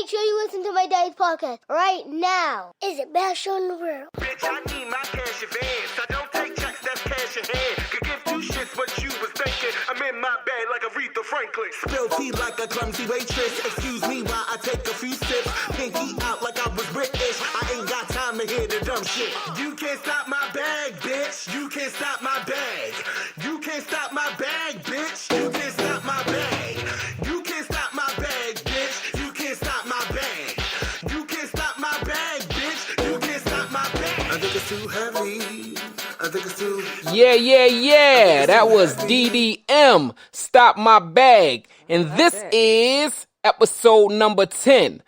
make sure you listen to my daddy's podcast right now. Is it best show in the world? Bitch, I need my cash advance. I don't take checks, that's cash in hand. Could give two shits what you was thinking. I'm in my bag like Aretha Franklin. Spill tea like a clumsy waitress. Excuse me while I take a few sips. Pinky out like I was British. I ain't got time to hear the dumb shit. You can't stop my bag, bitch. You can't stop my bag. You can't stop my bag, bitch. You can't stop my bag. You can't stop my bag, bitch. You can't stop my bag. You can't stop my bag, bitch. You can't stop my bag. I think it's too heavy. I think it's too... Yeah. That was Ddm, Stop My Bag. And this is episode number 10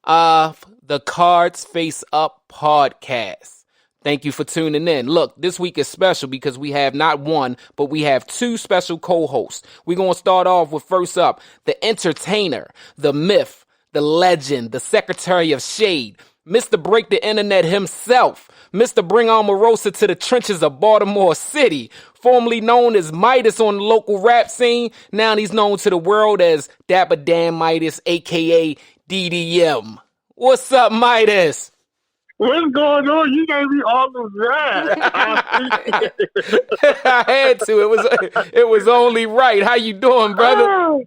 of the Cards Face Up podcast. Thank you for tuning in. Look, this week is special because we have not one, but we have two special co-hosts. We're going to start off with, first up, the entertainer, the myth, the legend, the secretary of shade, Mr. Break the Internet himself, Mr. Bring Omarosa to the trenches of Baltimore City, formerly known as Midas on the local rap scene. Now he's known to the world as Dapper Dan Midas, a.k.a. DDM. What's up, Midas? What's going on? You gave me all of that. I had to. It was only right. How you doing, brother?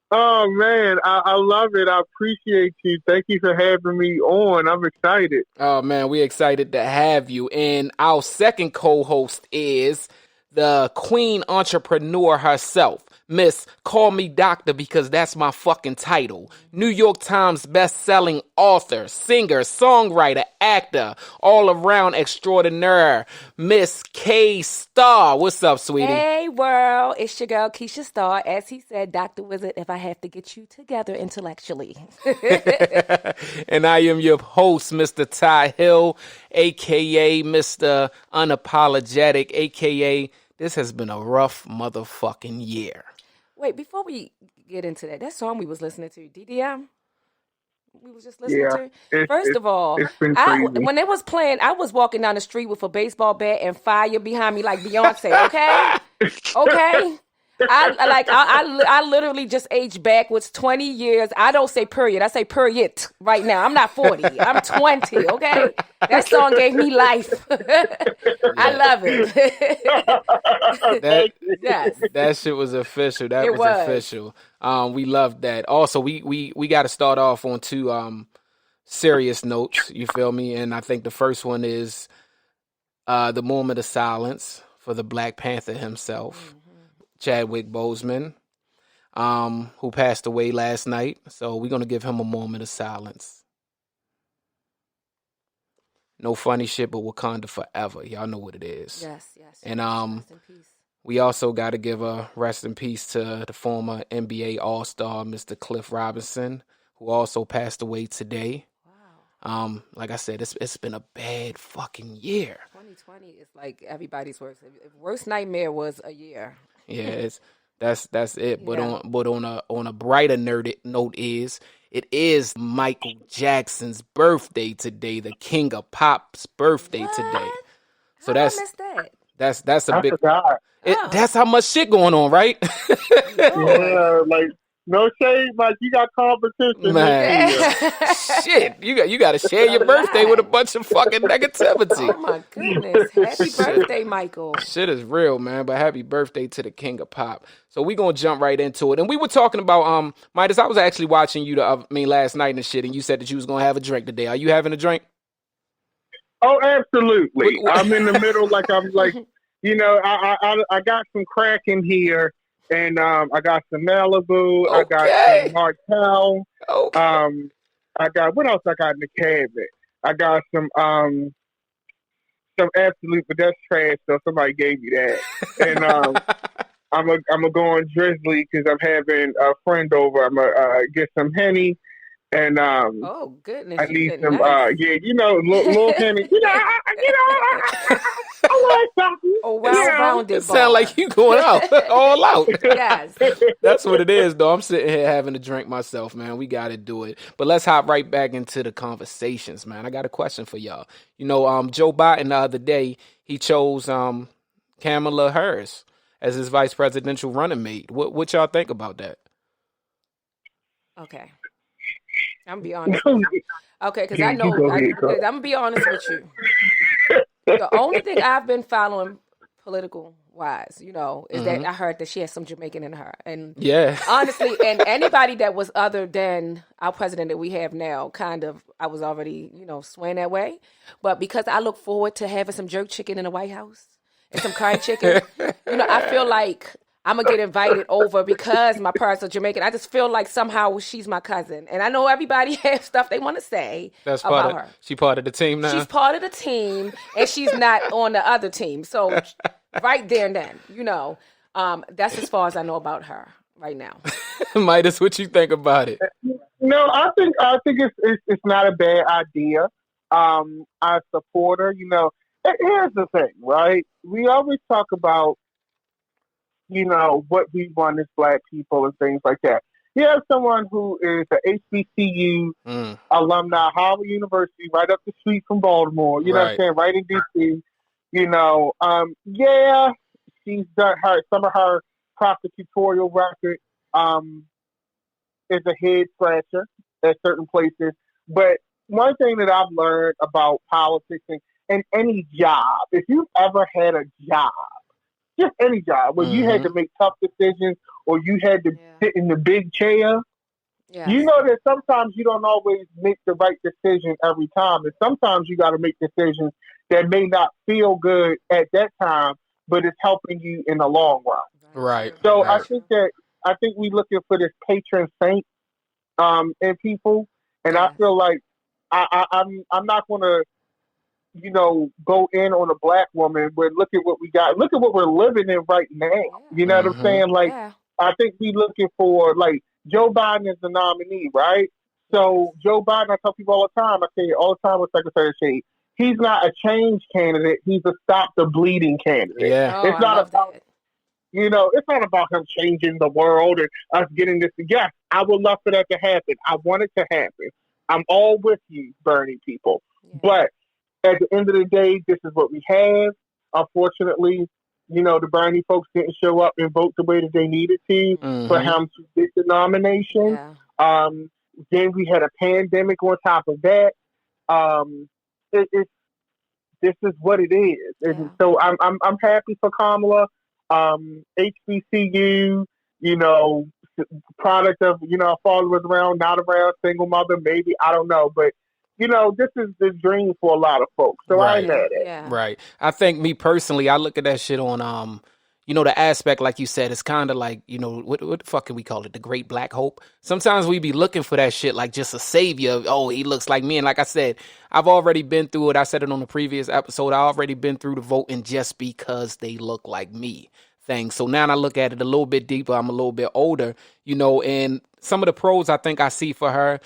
Oh man, I love it. I appreciate you. Thank you for having me on. I'm excited. Oh man, we're excited to have you. And our second co-host is the queen entrepreneur herself, Miss Call Me Doctor, because that's my fucking title. New York Times best-selling author, singer, songwriter, actor, all-around extraordinaire, Miss K Starr. What's up, sweetie? Hey, world. It's your girl, Keisha Starr. As he said, Dr. Wizard, if I have to get you together intellectually. And I am your host, Mr. Ty Hill, a.k.a. Mr. Unapologetic, a.k.a. This has been a rough motherfucking year. Wait, before we get into that song we was listening to, DDM, we was just listening to. First of all, when it was playing, I was walking down the street with a baseball bat and fire behind me like Beyonce, okay? Okay? I literally just aged backwards 20 years. I don't say period. I say period right now. I'm not 40. I'm 20, okay? That song gave me life. I love it. That shit was official. That was official. We loved that. Also, we got to start off on two serious notes, you feel me? And I think the first one is the moment of silence for the Black Panther himself. Chadwick Boseman, who passed away last night. So we're going to give him a moment of silence. No funny shit, but Wakanda forever. Y'all know what it is. Yes. And rest in peace. We also got to give a rest in peace to the former NBA All-Star, Mr. Cliff Robinson, who also passed away today. Wow. Like I said, it's been a bad fucking year. 2020 is like everybody's worst. Worst nightmare was a year. Yeah, that's it. But on a brighter note it is Michael Jackson's birthday today, the King of Pop's birthday today. So I missed that? That's a big. Forgot. That's how much shit going on, right? Yeah, like no shade, Mike. You got competition, man. Shit, you got to share your birthday with a bunch of fucking negativity. Oh my goodness! Happy birthday, Michael. Shit is real, man. But happy birthday to the King of Pop. So we gonna jump right into it. And we were talking about Midas. I was actually watching you last night and shit, and you said that you was gonna have a drink today. Are you having a drink? Oh, absolutely. I'm in the middle, I got some crack in here. And I got some Malibu. Okay. I got some Martell. Okay. I got what else? I got in the cabinet. I got some Absolute, but that's trash. So somebody gave me that. And I'm gonna go on Drizzly because I'm having a friend over. I'm gonna get some Henny. And oh goodness, I need some little Henny. I like something. Oh, well-rounded. It sounds like you going out, all out. Yes. That's what it is, though. I'm sitting here having a drink myself, man. We got to do it. But let's hop right back into the conversations, man. I got a question for y'all. Joe Biden the other day, he chose Kamala Harris as his vice presidential running mate. What y'all think about that? Okay. I'm gonna be honest with you. Okay, because I know I'm gonna be honest with you. The only thing I've been following political wise, is that I heard that she has some Jamaican in her. And honestly, and anybody that was other than our president that we have now, I was already, swaying that way. But because I look forward to having some jerk chicken in the White House and some curry chicken, I feel like I'm going to get invited over because my parents are Jamaican. I just feel like somehow she's my cousin. And I know everybody has stuff they want to say about her. She part of the team now? She's part of the team, and she's not on the other team. So right there and then, that's as far as I know about her right now. Midas, what you think about it? No, I think it's not a bad idea. I support her. Here's the thing, right? We always talk about what we want as Black people and things like that. You have someone who is an HBCU alumni, Howard University, right up the street from Baltimore. You know what I'm saying? Right in D.C. She's done some of her prosecutorial record is a head scratcher at certain places. But one thing that I've learned about politics and any job, if you've ever had a job, just any job where you had to make tough decisions or you had to sit in the big chair, you know that sometimes you don't always make the right decision every time. And sometimes you got to make decisions that may not feel good at that time, but it's helping you in the long run. Right. So I think we're looking for this patron saint in people. And I feel like I'm not going to, go in on a Black woman, but look at what we got. Look at what we're living in right now. You know what I'm saying? Like, I think we're looking for, like, Joe Biden is the nominee, right? So Joe Biden, I tell people all the time, I say it all the time with Secretary of State, he's not a change candidate. He's a stop the bleeding candidate. Yeah. It's not about, it's not about him changing the world and us getting this. Yes, I would love for that to happen. I want it to happen. I'm all with you, Bernie people. Yeah. But at the end of the day, this is what we have. Unfortunately, the Bernie folks didn't show up and vote the way that they needed to for him to get the nomination. Yeah. Then we had a pandemic on top of that. This is what it is. Yeah. And so I'm happy for Kamala. HBCU, product of, followers around, not around, single mother, maybe, I don't know. But, this is the dream for a lot of folks. So I ain't mad at it. Yeah. Right. I think me personally, I look at that shit on, the aspect, like you said, it's kind of like, what the fuck can we call it? The great Black hope. Sometimes we be looking for that shit like just a savior. Oh, he looks like me. And like I said, I've already been through it. I said it on the previous episode. I already been through the voting just because they look like me thing. So now I look at it a little bit deeper. I'm a little bit older, and some of the pros I think I see for her,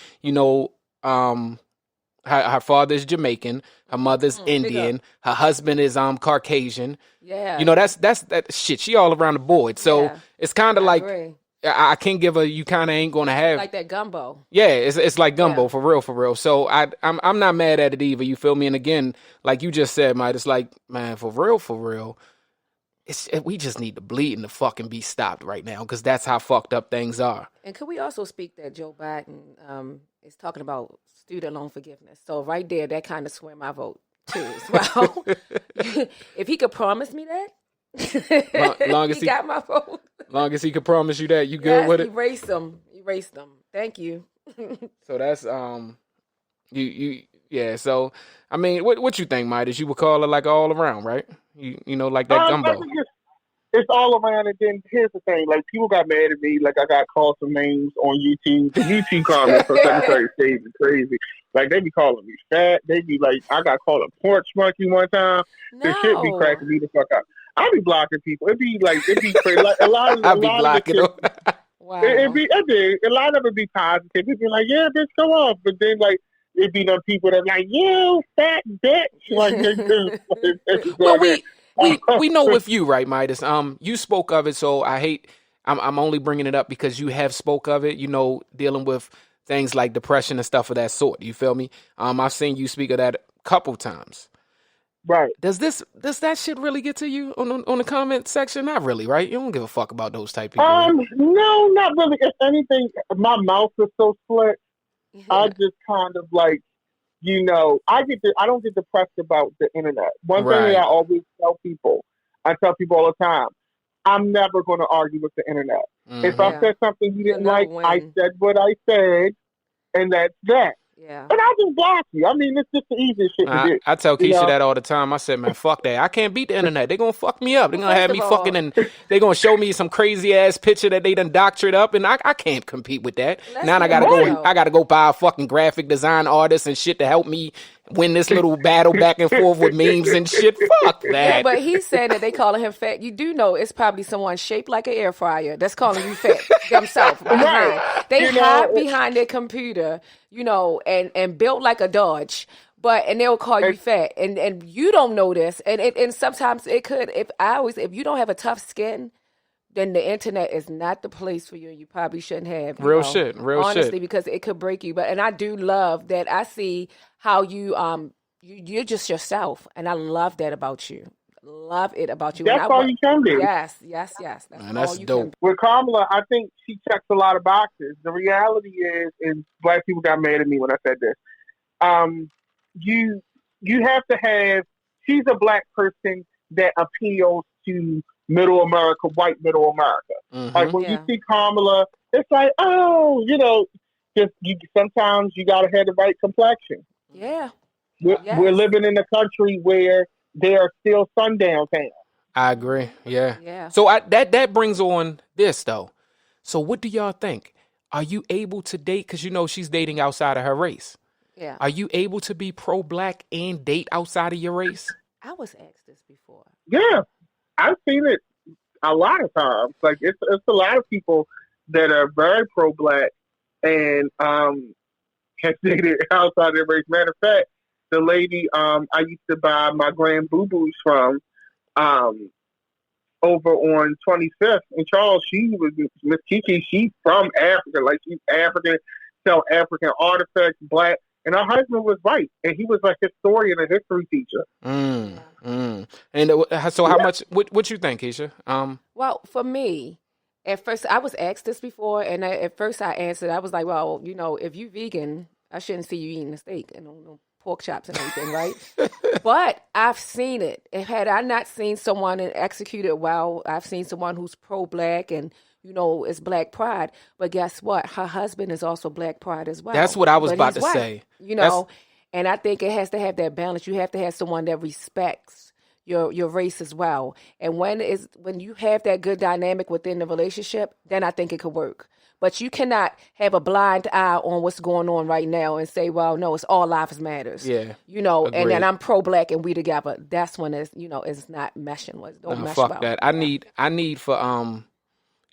her father is Jamaican, her mother's Indian, her husband is Caucasian. Yeah. That's that shit. She all around the board. So it's kind of like I can't give her. You kind of ain't gonna have like that gumbo. Yeah, it's like gumbo for real. So I'm not mad at it either. You feel me? And again, like you just said, Mike, it's like, man, for real. We just need the bleeding to fucking be stopped right now because that's how fucked up things are. And could we also speak that Joe Biden is talking about student loan forgiveness? So right there, that kind of sway my vote too as well. If he could promise me that, long as he got my vote. Long as he could promise you that, you good with it? Erase them. Thank you. So that's yeah. So I mean, what you think, Midas? You would call it like all around, right? Like that gumbo. It's all around, and then here's the thing: like people got mad at me, like I got called some names on YouTube. The YouTube comments for Secretary of State is crazy. Like they be calling me fat. They be like, I got called a porch monkey one time. No. The shit be cracking me the fuck up. I be blocking people. It be crazy. Like a lot of it. Wow. A lot of it be positive. It be like, yeah, bitch, go off. But then like it be them people that like, you fat bitch. Like they do. Well, we know with you, right, Midas? You spoke of it, so I'm only bringing it up because you have spoke of it. Dealing with things like depression and stuff of that sort. You feel me? I've seen you speak of that a couple times. Right. Does that shit really get to you on the comment section? Not really, right? You don't give a fuck about those type people. Right? No, not really. If anything, my mouth is so slick Yeah. I just kind of like, I don't get depressed about the internet. One thing that I always I tell people all the time, I'm never going to argue with the internet. Mm-hmm. If I said something you didn't like, I said what I said, and that's that. Yeah. And I just block you. I mean, it's just the easiest shit to do. I tell Keisha that all the time. I said, man, fuck that. I can't beat the internet. They're going to fuck me up. They're going to have me fucking, and they're going to show me some crazy ass picture that they done doctored up, and I can't compete with that. Now I got to go buy a fucking graphic design artist and shit to help me win this little battle back and forth with memes and shit. Fuck that. Yeah, but he's saying that they calling him fat. You do know it's probably someone shaped like an air fryer that's calling you fat themselves. Right. They hide behind their computer, and built like a Dodge. And they'll call you fat, and you don't know this, and sometimes it could. If you don't have a tough skin, then the internet is not the place for you, and you probably shouldn't have. Real shit, honestly, because it could break you. And I do love that. I see how you're just yourself, and I love that about you. Love it about you. That's all you can do. Yes. That's dope. With Kamala, I think she checks a lot of boxes. The reality is black people got mad at me when I said this. You have to have. She's a black person that appeals to middle America, white middle America. Mm-hmm. Like when you see Kamala, it's like, sometimes you gotta have the right complexion. Yeah. We're living in a country where there are still sundown towns. I agree. Yeah. So that brings on this though. So what do y'all think? Are you able to date? Because she's dating outside of her race. Yeah. Are you able to be pro-black and date outside of your race? I was asked this before. Yeah, I've seen it a lot of times. Like it's a lot of people that are very pro-black and have dated outside their race. Matter of fact, the lady I used to buy my grand boo-boos from over on 25th in Charles, she was Miss Kiki. She's from Africa. Like she's African, sell African artifacts, black. And her husband was white, and he was a historian, a history teacher. And so, how much? What you think, Keisha? Well, for me, at first I was asked this before, and at first I answered. I was like, well, if you vegan, I shouldn't see you eating a steak and no pork chops and everything, right? But I've seen it. Had I not seen someone and executed well, I've seen someone who's pro-black and. It's black pride. But guess what? Her husband is also black pride as well. That's what I was about to say. And I think it has to have that balance. You have to have someone that respects your race as well. And when you have that good dynamic within the relationship, then I think it could work. But you cannot have a blind eye on what's going on right now and say, well, no, it's all lives matters. Yeah. And then I'm pro-black and we together. That's when it's not meshing. Don't mesh fuck well. that. I need for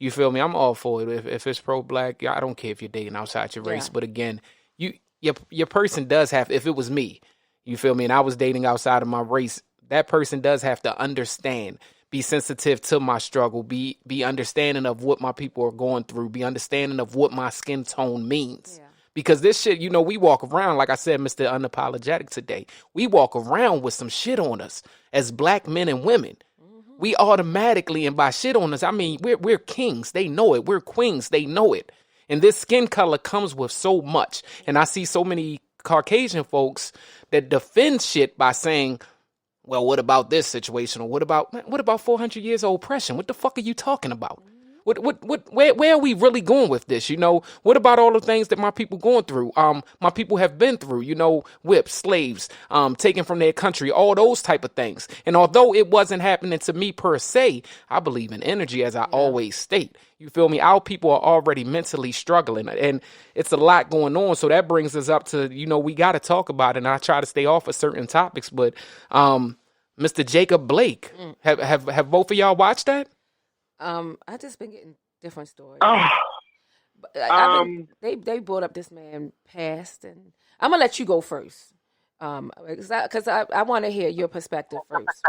you feel me? I'm all for it. If it's pro-black, I don't care if you're dating outside your race. But again, your person does have. If it was me, you feel me, and I was dating outside of my race, that person does have to understand, be sensitive to my struggle, be understanding of what my people are going through, be understanding of what my skin tone means. Yeah. Because this shit, we walk around, like I said, Mr. Unapologetic today. We walk around with some shit on us as black men and women. We automatically, and by shit on us, I mean, we're kings. They know it. We're queens. They know it. And this skin color comes with so much. And I see so many Caucasian folks that defend shit by saying, well, what about this situation? Or what about 400 years of oppression? What the fuck are you talking about? Where are we really going with this? What about all the things that my people going through? My people have been through, whips, slaves, taken from their country, all those type of things. And although it wasn't happening to me per se, I believe in energy, as I always state. You feel me? Our people are already mentally struggling, and it's a lot going on. So that brings us up to, we got to talk about it. And I try to stay off of certain topics, but Mr. Jacob Blake, have both of y'all watched that? I just been getting different stories. They brought up this man past, and I'm gonna let you go first, because I want to hear your perspective first.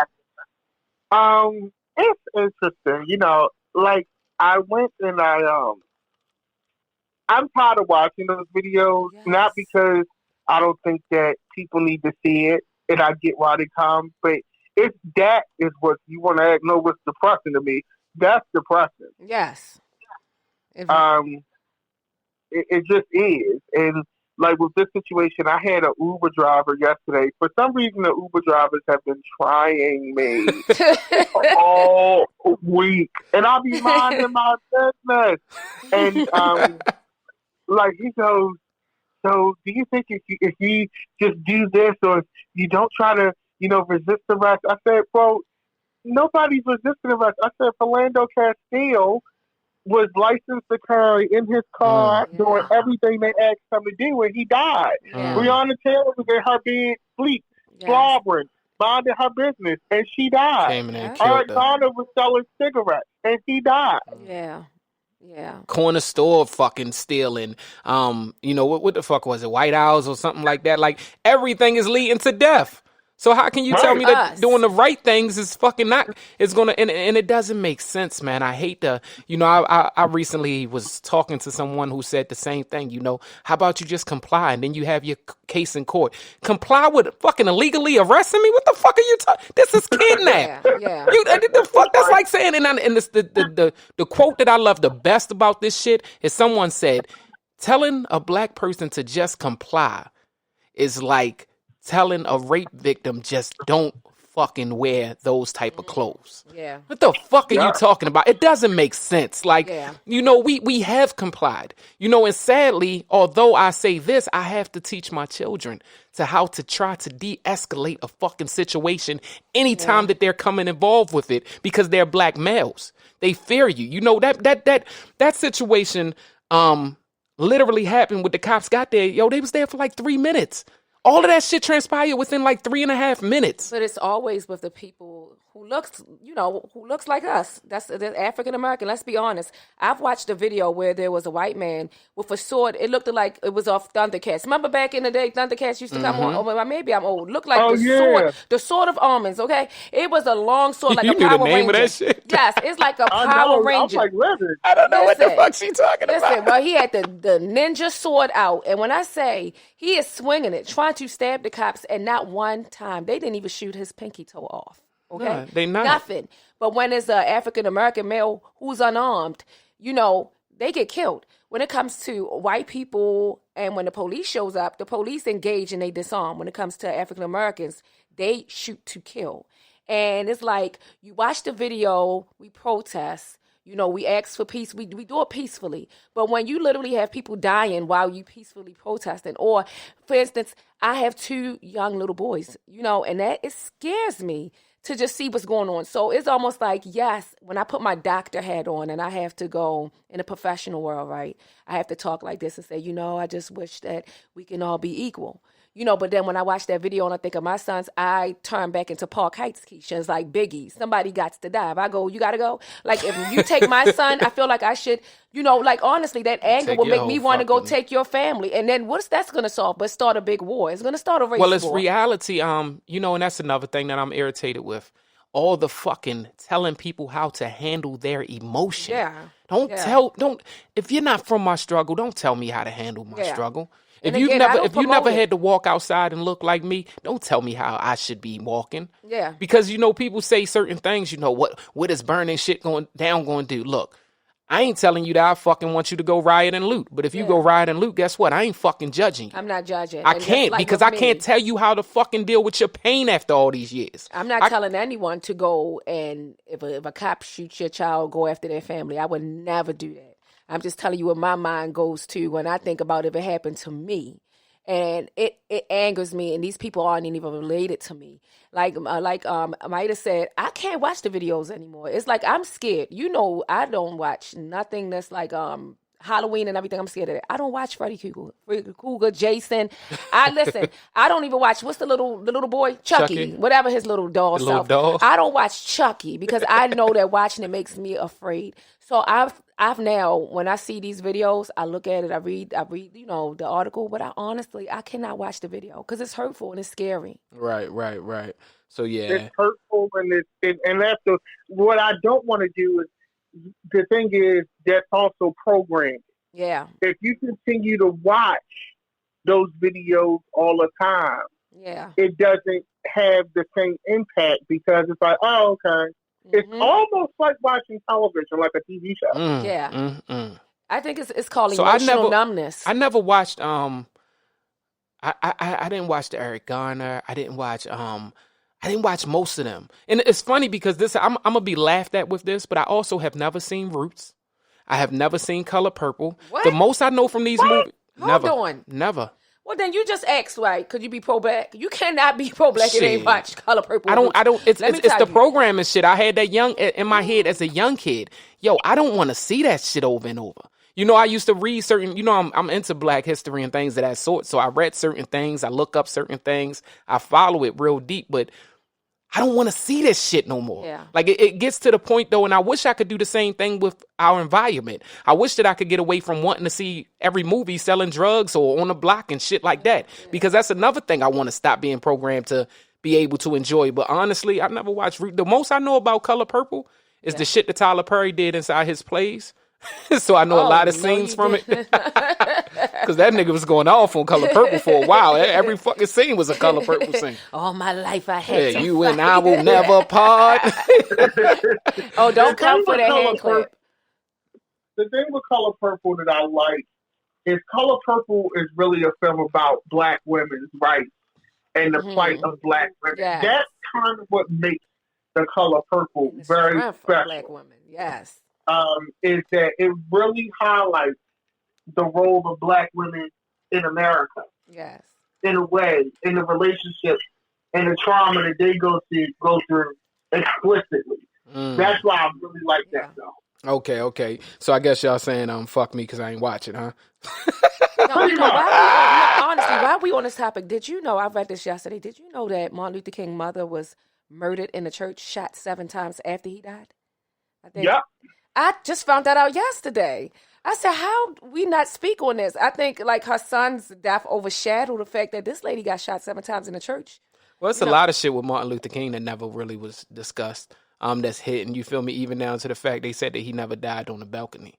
It's interesting, like I went and I'm tired of watching those videos, not because I don't think that people need to see it, and I get why they come, but if that is what you want to know what's depressing to me. That's depressing. Yes. It just is. And like with this situation, I had an Uber driver yesterday. For some reason, the Uber drivers have been trying me all week, and I'll be minding my business. And like he goes, so do you think if you just do this, or if you don't try to, resist arrest? I said, well, nobody's resisting arrest. I said, Philando Castile was licensed to carry in his car, doing everything they asked him to do, and he died. Breonna Taylor was in her bed, sleep, slobbering, minding her business, and she died. Eric Garner was selling cigarettes, and he died. Yeah. Corner store fucking stealing. What the fuck was it? White Owls or something like that. Like, everything is leading to death. So how can you tell me that doing the right things is fucking not, it's going to, and it doesn't make sense, man. I hate to, I recently was talking to someone who said the same thing, how about you just comply and then you have your case in court. Comply with fucking illegally arresting me? What the fuck are you talking? This is kidnap. The fuck, that's like saying, and this, the quote that I love the best about this shit is someone said, telling a black person to just comply is like telling a rape victim just don't fucking wear those type of clothes. What the fuck are you talking about? It doesn't make sense. Like, we have complied. And sadly, although I say this, I have to teach my children to how to try to de-escalate a fucking situation anytime that they're coming involved with it, because they're black males. They fear you. That situation literally happened with the cops got there. They was there for like 3 minutes. All of that shit transpired within like 3.5 minutes. But it's always with the people who looks like us. That's African American. Let's be honest. I've watched a video where there was a white man with a sword. It looked like it was off Thundercats. Remember back in the day, Thundercats used to come on. Oh, maybe I'm old. Looked like the sword of almonds. Okay, it was a long sword, like you a knew Power the name Ranger. of that shit? Yes, it's like a Power Ranger. I don't know what the fuck she talking about. Listen, well, he had the ninja sword out, and when I say he is swinging it, trying to stab the cops, and not one time they didn't even shoot his pinky toe off. Okay, no, they not. Nothing. But when it's an African American male who's unarmed, they get killed. When it comes to white people and when the police shows up, the police engage and they disarm. When it comes to African Americans, they shoot to kill. And it's like, you watch the video, we protest, we ask for peace, we do it peacefully. But when you literally have people dying while you peacefully protesting, or for instance, I have 2 young little boys, and it scares me to just see what's going on. So it's almost like, yes, when I put my doctor hat on and I have to go in a professional world, right, I have to talk like this and say, I just wish that we can all be equal. But then when I watch that video and I think of my sons, I turn back into Park Heights, Keisha. It's like Biggie. Somebody got to die. If I go, you got to go. Like, if you take my son, I feel like I should, like, honestly, that anger will make me want to go take your family. And then what's that's going to solve? But start a big war. It's going to start a race war. Well, it's reality, and that's another thing that I'm irritated with. All the fucking telling people how to handle their emotion. If you're not from my struggle, don't tell me how to handle my struggle. If you never had to walk outside and look like me, don't tell me how I should be walking. Yeah. Because people say certain things. What is burning shit going to do? Look, I ain't telling you that I fucking want you to go riot and loot. But if you go riot and loot, guess what? I ain't fucking judging you. I'm not judging. I can't, because I can't tell you how to fucking deal with your pain after all these years. I'm not telling anyone to go, and if a cop shoots your child, go after their family. I would never do that. I'm just telling you what my mind goes to when I think about if it happened to me. And it angers me, and these people aren't even related to me. Like Maida said, I can't watch the videos anymore. It's like I'm scared. I don't watch nothing that's like Halloween and everything. I'm scared of that. I don't watch Freddy Krueger, Jason. I don't even watch, what's the little boy? Chucky. Whatever his little doll self. I don't watch Chucky because I know that watching it makes me afraid. So I've now, when I see these videos, I look at it, I read, the article, but I cannot watch the video because it's hurtful and it's scary. Right. So yeah, it's hurtful, and that's what I don't want to do. Is the thing is that's also programmed. Yeah. If you continue to watch those videos all the time, it doesn't have the same impact because it's like, oh, okay. It's almost like watching television, like a TV show. I think it's called emotional numbness. I never watched I didn't watch the Eric Garner. I didn't watch most of them. And it's funny because I'm gonna be laughed at with this, but I also have never seen Roots. I have never seen Color Purple. What? The most I know from these movies. Hold on. Never. Well, then you just asked, right? Could you be pro-black? You cannot be pro-black and ain't watch Color Purple. I don't. It's the programming shit. I had that young in my head as a young kid. Yo, I don't want to see that shit over and over. You know, I used to read certain. You know, I'm into Black history and things of that sort. So I read certain things. I look up certain things. I follow it real deep, but I don't want to see this shit no more. Yeah. Like it gets to the point though, and I wish I could do the same thing with our environment. I wish that I could get away from wanting to see every movie selling drugs or on the block and shit like that. Because that's another thing I want to stop being programmed to be able to enjoy. But honestly, I never watched. The most I know about Color Purple is the shit that Tyler Perry did inside his plays. So I know a lot of scenes from it. Because that nigga was going off on Color Purple for a while. Every fucking scene was a Color Purple scene. All my life I had to you and I will never part. Oh, don't come for that hand clap. The thing with Color Purple that I like is Color Purple is really a film about Black women's rights and the plight of Black women. Yes. That's kind of what makes the Color Purple very special. Black women, yes. Is that it really highlights the role of Black women in America. Yes. In a way, in the relationships and the trauma that they go through explicitly. That's why I really like that though. Okay. So I guess y'all saying fuck me because I ain't watching, huh? No, honestly, while we on this topic, did you know, I read this yesterday, did you know that Martin Luther King's mother was murdered in the church, shot 7 times after he died? Yep. I just found that out yesterday. I said, how we not speak on this? I think like her son's death overshadowed the fact that this lady got shot 7 times in the church. Well, it's a lot of shit with Martin Luther King that never really was discussed. That's hitting, you feel me, even down to the fact they said that he never died on the balcony.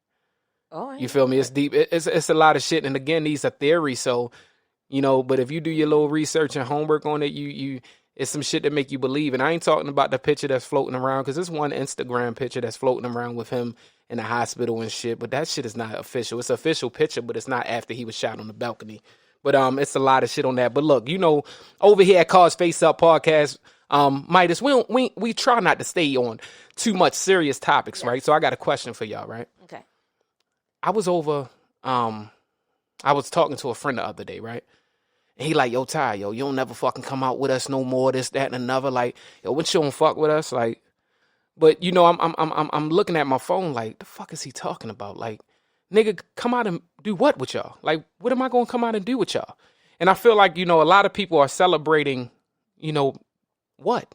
Oh, you feel me? It's deep. It's a lot of shit. And again, these are theories. So, you know, but if you do your little research and homework on it, it's some shit that make you believe. And I ain't talking about the picture that's floating around, because there's one Instagram picture that's floating around with him in the hospital and shit. But that shit is not official. It's an official picture, but it's not after he was shot on the balcony. But it's a lot of shit on that. But look, you know, over here at Cards Face Up Podcast, Midas, we try not to stay on too much serious topics, right? So I got a question for y'all, right? Okay. I was talking to a friend the other day, right? And he like, yo, Ty, yo, you don't never fucking come out with us no more, this, that, and another. Like, yo, what you don't fuck with us? Like, but you know, I'm looking at my phone like, the fuck is he talking about? Like, nigga, come out and do what with y'all? Like, what am I gonna come out and do with y'all? And I feel like, you know, a lot of people are celebrating, you know, what?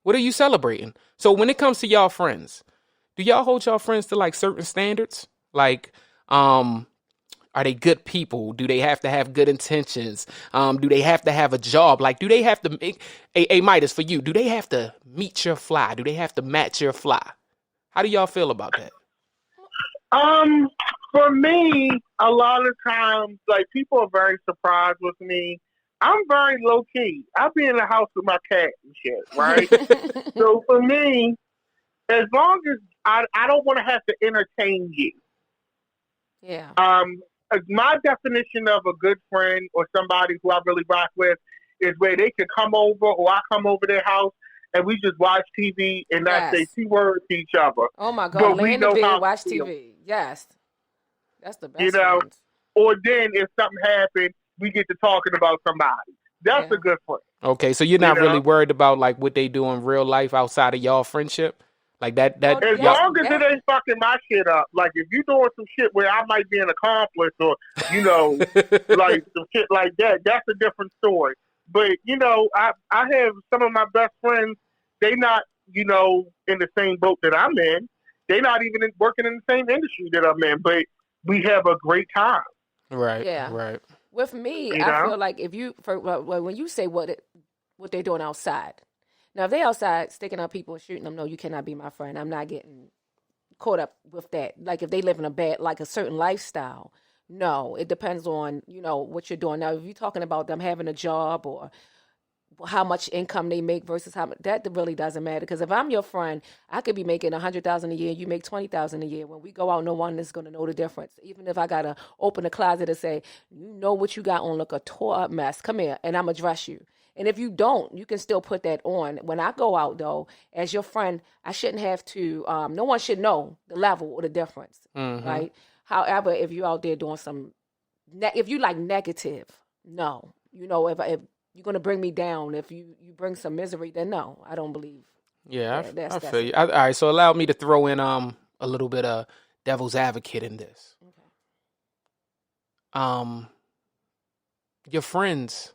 What are you celebrating? So when it comes to y'all friends, do y'all hold y'all friends to like certain standards? Like, are they good people? Do they have to have good intentions? Do they have to have a job? Like, do they have to make a Midas for you? Do they have to meet your fly? Do they have to match your fly? How do y'all feel about that? For me, a lot of times, like, people are very surprised with me. I'm very low key. I'll be in the house with my cat and shit, right? So for me, as long as I don't want to have to entertain you. Yeah. My definition of a good friend or somebody who I really rock with is where they can come over or I come over their house and we just watch TV and not say 2 words to each other. Oh my God, lay in the bed, watch TV. Yes. That's the best. You know, or then if something happened, we get to talking about somebody. That's a good friend. Okay, so you're not really worried about like what they do in real life outside of y'all friendship? Like that as long as it ain't fucking my shit up. Like if you doing some shit where I might be an accomplice or, you know, like some shit like that, that's a different story. But, you know, I have some of my best friends, they not, you know, in the same boat that I'm in. They not even working in the same industry that I'm in, but we have a great time. Right. Yeah. Right. With me, you I feel like if you, when you say what they're doing outside. Now, if they outside sticking up people and shooting them, no, you cannot be my friend. I'm not getting caught up with that. Like if they live in a certain lifestyle, no, it depends on, you know, what you're doing. Now, if you're talking about them having a job or how much income they make versus how much, that really doesn't matter. Because if I'm your friend, I could be making $100,000 a year, you make $20,000 a year. When we go out, no one is going to know the difference. Even if I gotta open the closet and say, you know what you got on, look a tore up mess. Come here, and I'm gonna dress you. And if you don't, you can still put that on. When I go out, though, as your friend, I shouldn't have to. No one should know the level or the difference, right? However, if you're out there doing some, if you like negative, no, you know, if you're gonna bring me down, if you bring some misery, then no, I don't believe. Yeah, I feel you. All right, so allow me to throw in a little bit of devil's advocate in this. Okay. Your friends.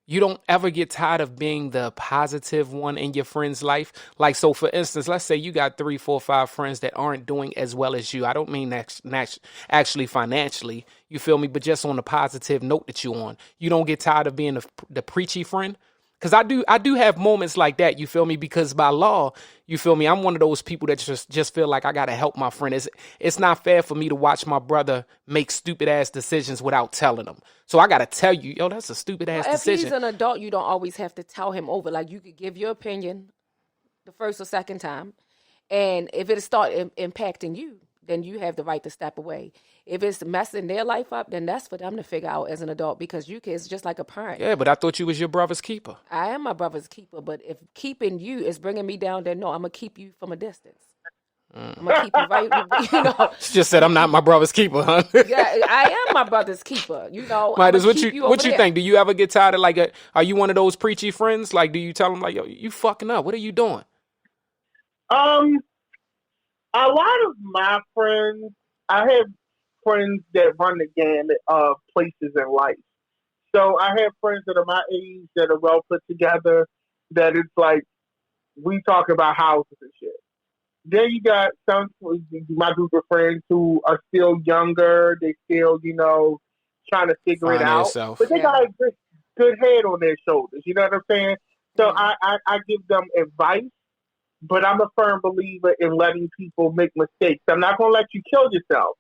You don't ever get tired of being the positive one in your friend's life. Like, so for instance, let's say you got 3, 4, 5 friends that aren't doing as well as you. I don't mean actually financially, you feel me? But just on the positive note that you're on. You don't get tired of being the preachy friend. Because I do have moments like that, you feel me? Because by law, you feel me? I'm one of those people that just feel like I got to help my friend. It's not fair for me to watch my brother make stupid ass decisions without telling him. So I got to tell you, yo, that's a stupid ass decision. If he's an adult, you don't always have to tell him over. Like, you could give your opinion the first or second time. And if it start impacting you, then you have the right to step away. If it's messing their life up, then that's for them to figure out as an adult, because it's just like a parent. Yeah, but I thought you was your brother's keeper. I am my brother's keeper, but if keeping you is bringing me down, then no, I'm going to keep you from a distance. I'm going to keep you right, you know. She just said I'm not my brother's keeper, huh? Yeah, I am my brother's keeper, you know. Midas, what you think? Do you ever get tired of, like, are you one of those preachy friends? Like, do you tell them, like, yo, you fucking up? What are you doing? A lot of my friends, I have friends that run the gamut of places in life. So I have friends that are my age that are well put together, that it's like, we talk about houses and shit. Then you got my group of friends who are still younger. They still, you know, trying to figure it out. But they got a good head on their shoulders. You know what I'm saying? So I give them advice, but I'm a firm believer in letting people make mistakes. I'm not going to let you kill yourself,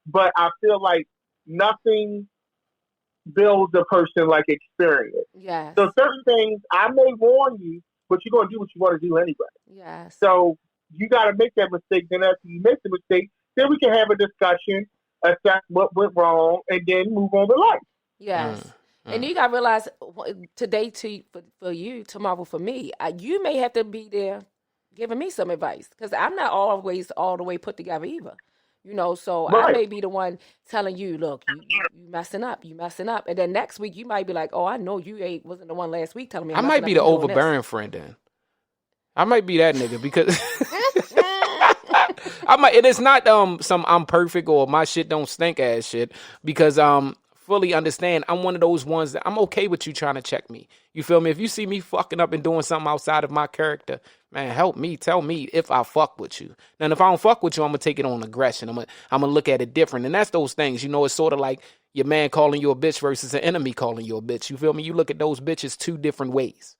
but I feel like nothing builds a person like experience. Yes. So certain things, I may warn you, but you're going to do what you want to do anyway. Yes. So you got to make that mistake. Then after you make the mistake, then we can have a discussion, assess what went wrong, and then move on with life. Yes. And you got to realize, today for you, tomorrow for me, you may have to be there giving me some advice, because I'm not always all the way put together either. You know, so right. I may be the one telling you, look, you messing up, and then next week you might be like, oh, I know you wasn't the one last week telling me. I might be the overbearing friend then. I might be that nigga, because it is not some I'm perfect or my shit don't stink ass shit, because fully understand I'm one of those ones that I'm okay with you trying to check me. You feel me? If you see me fucking up and doing something outside of my character, man, help me, tell me if I fuck with you. Now, if I don't fuck with you, I'm gonna take it on aggression. I'm gonna look at it different, and that's those things. You know, it's sort of like your man calling you a bitch versus an enemy calling you a bitch. You feel me? You look at those bitches 2 different ways.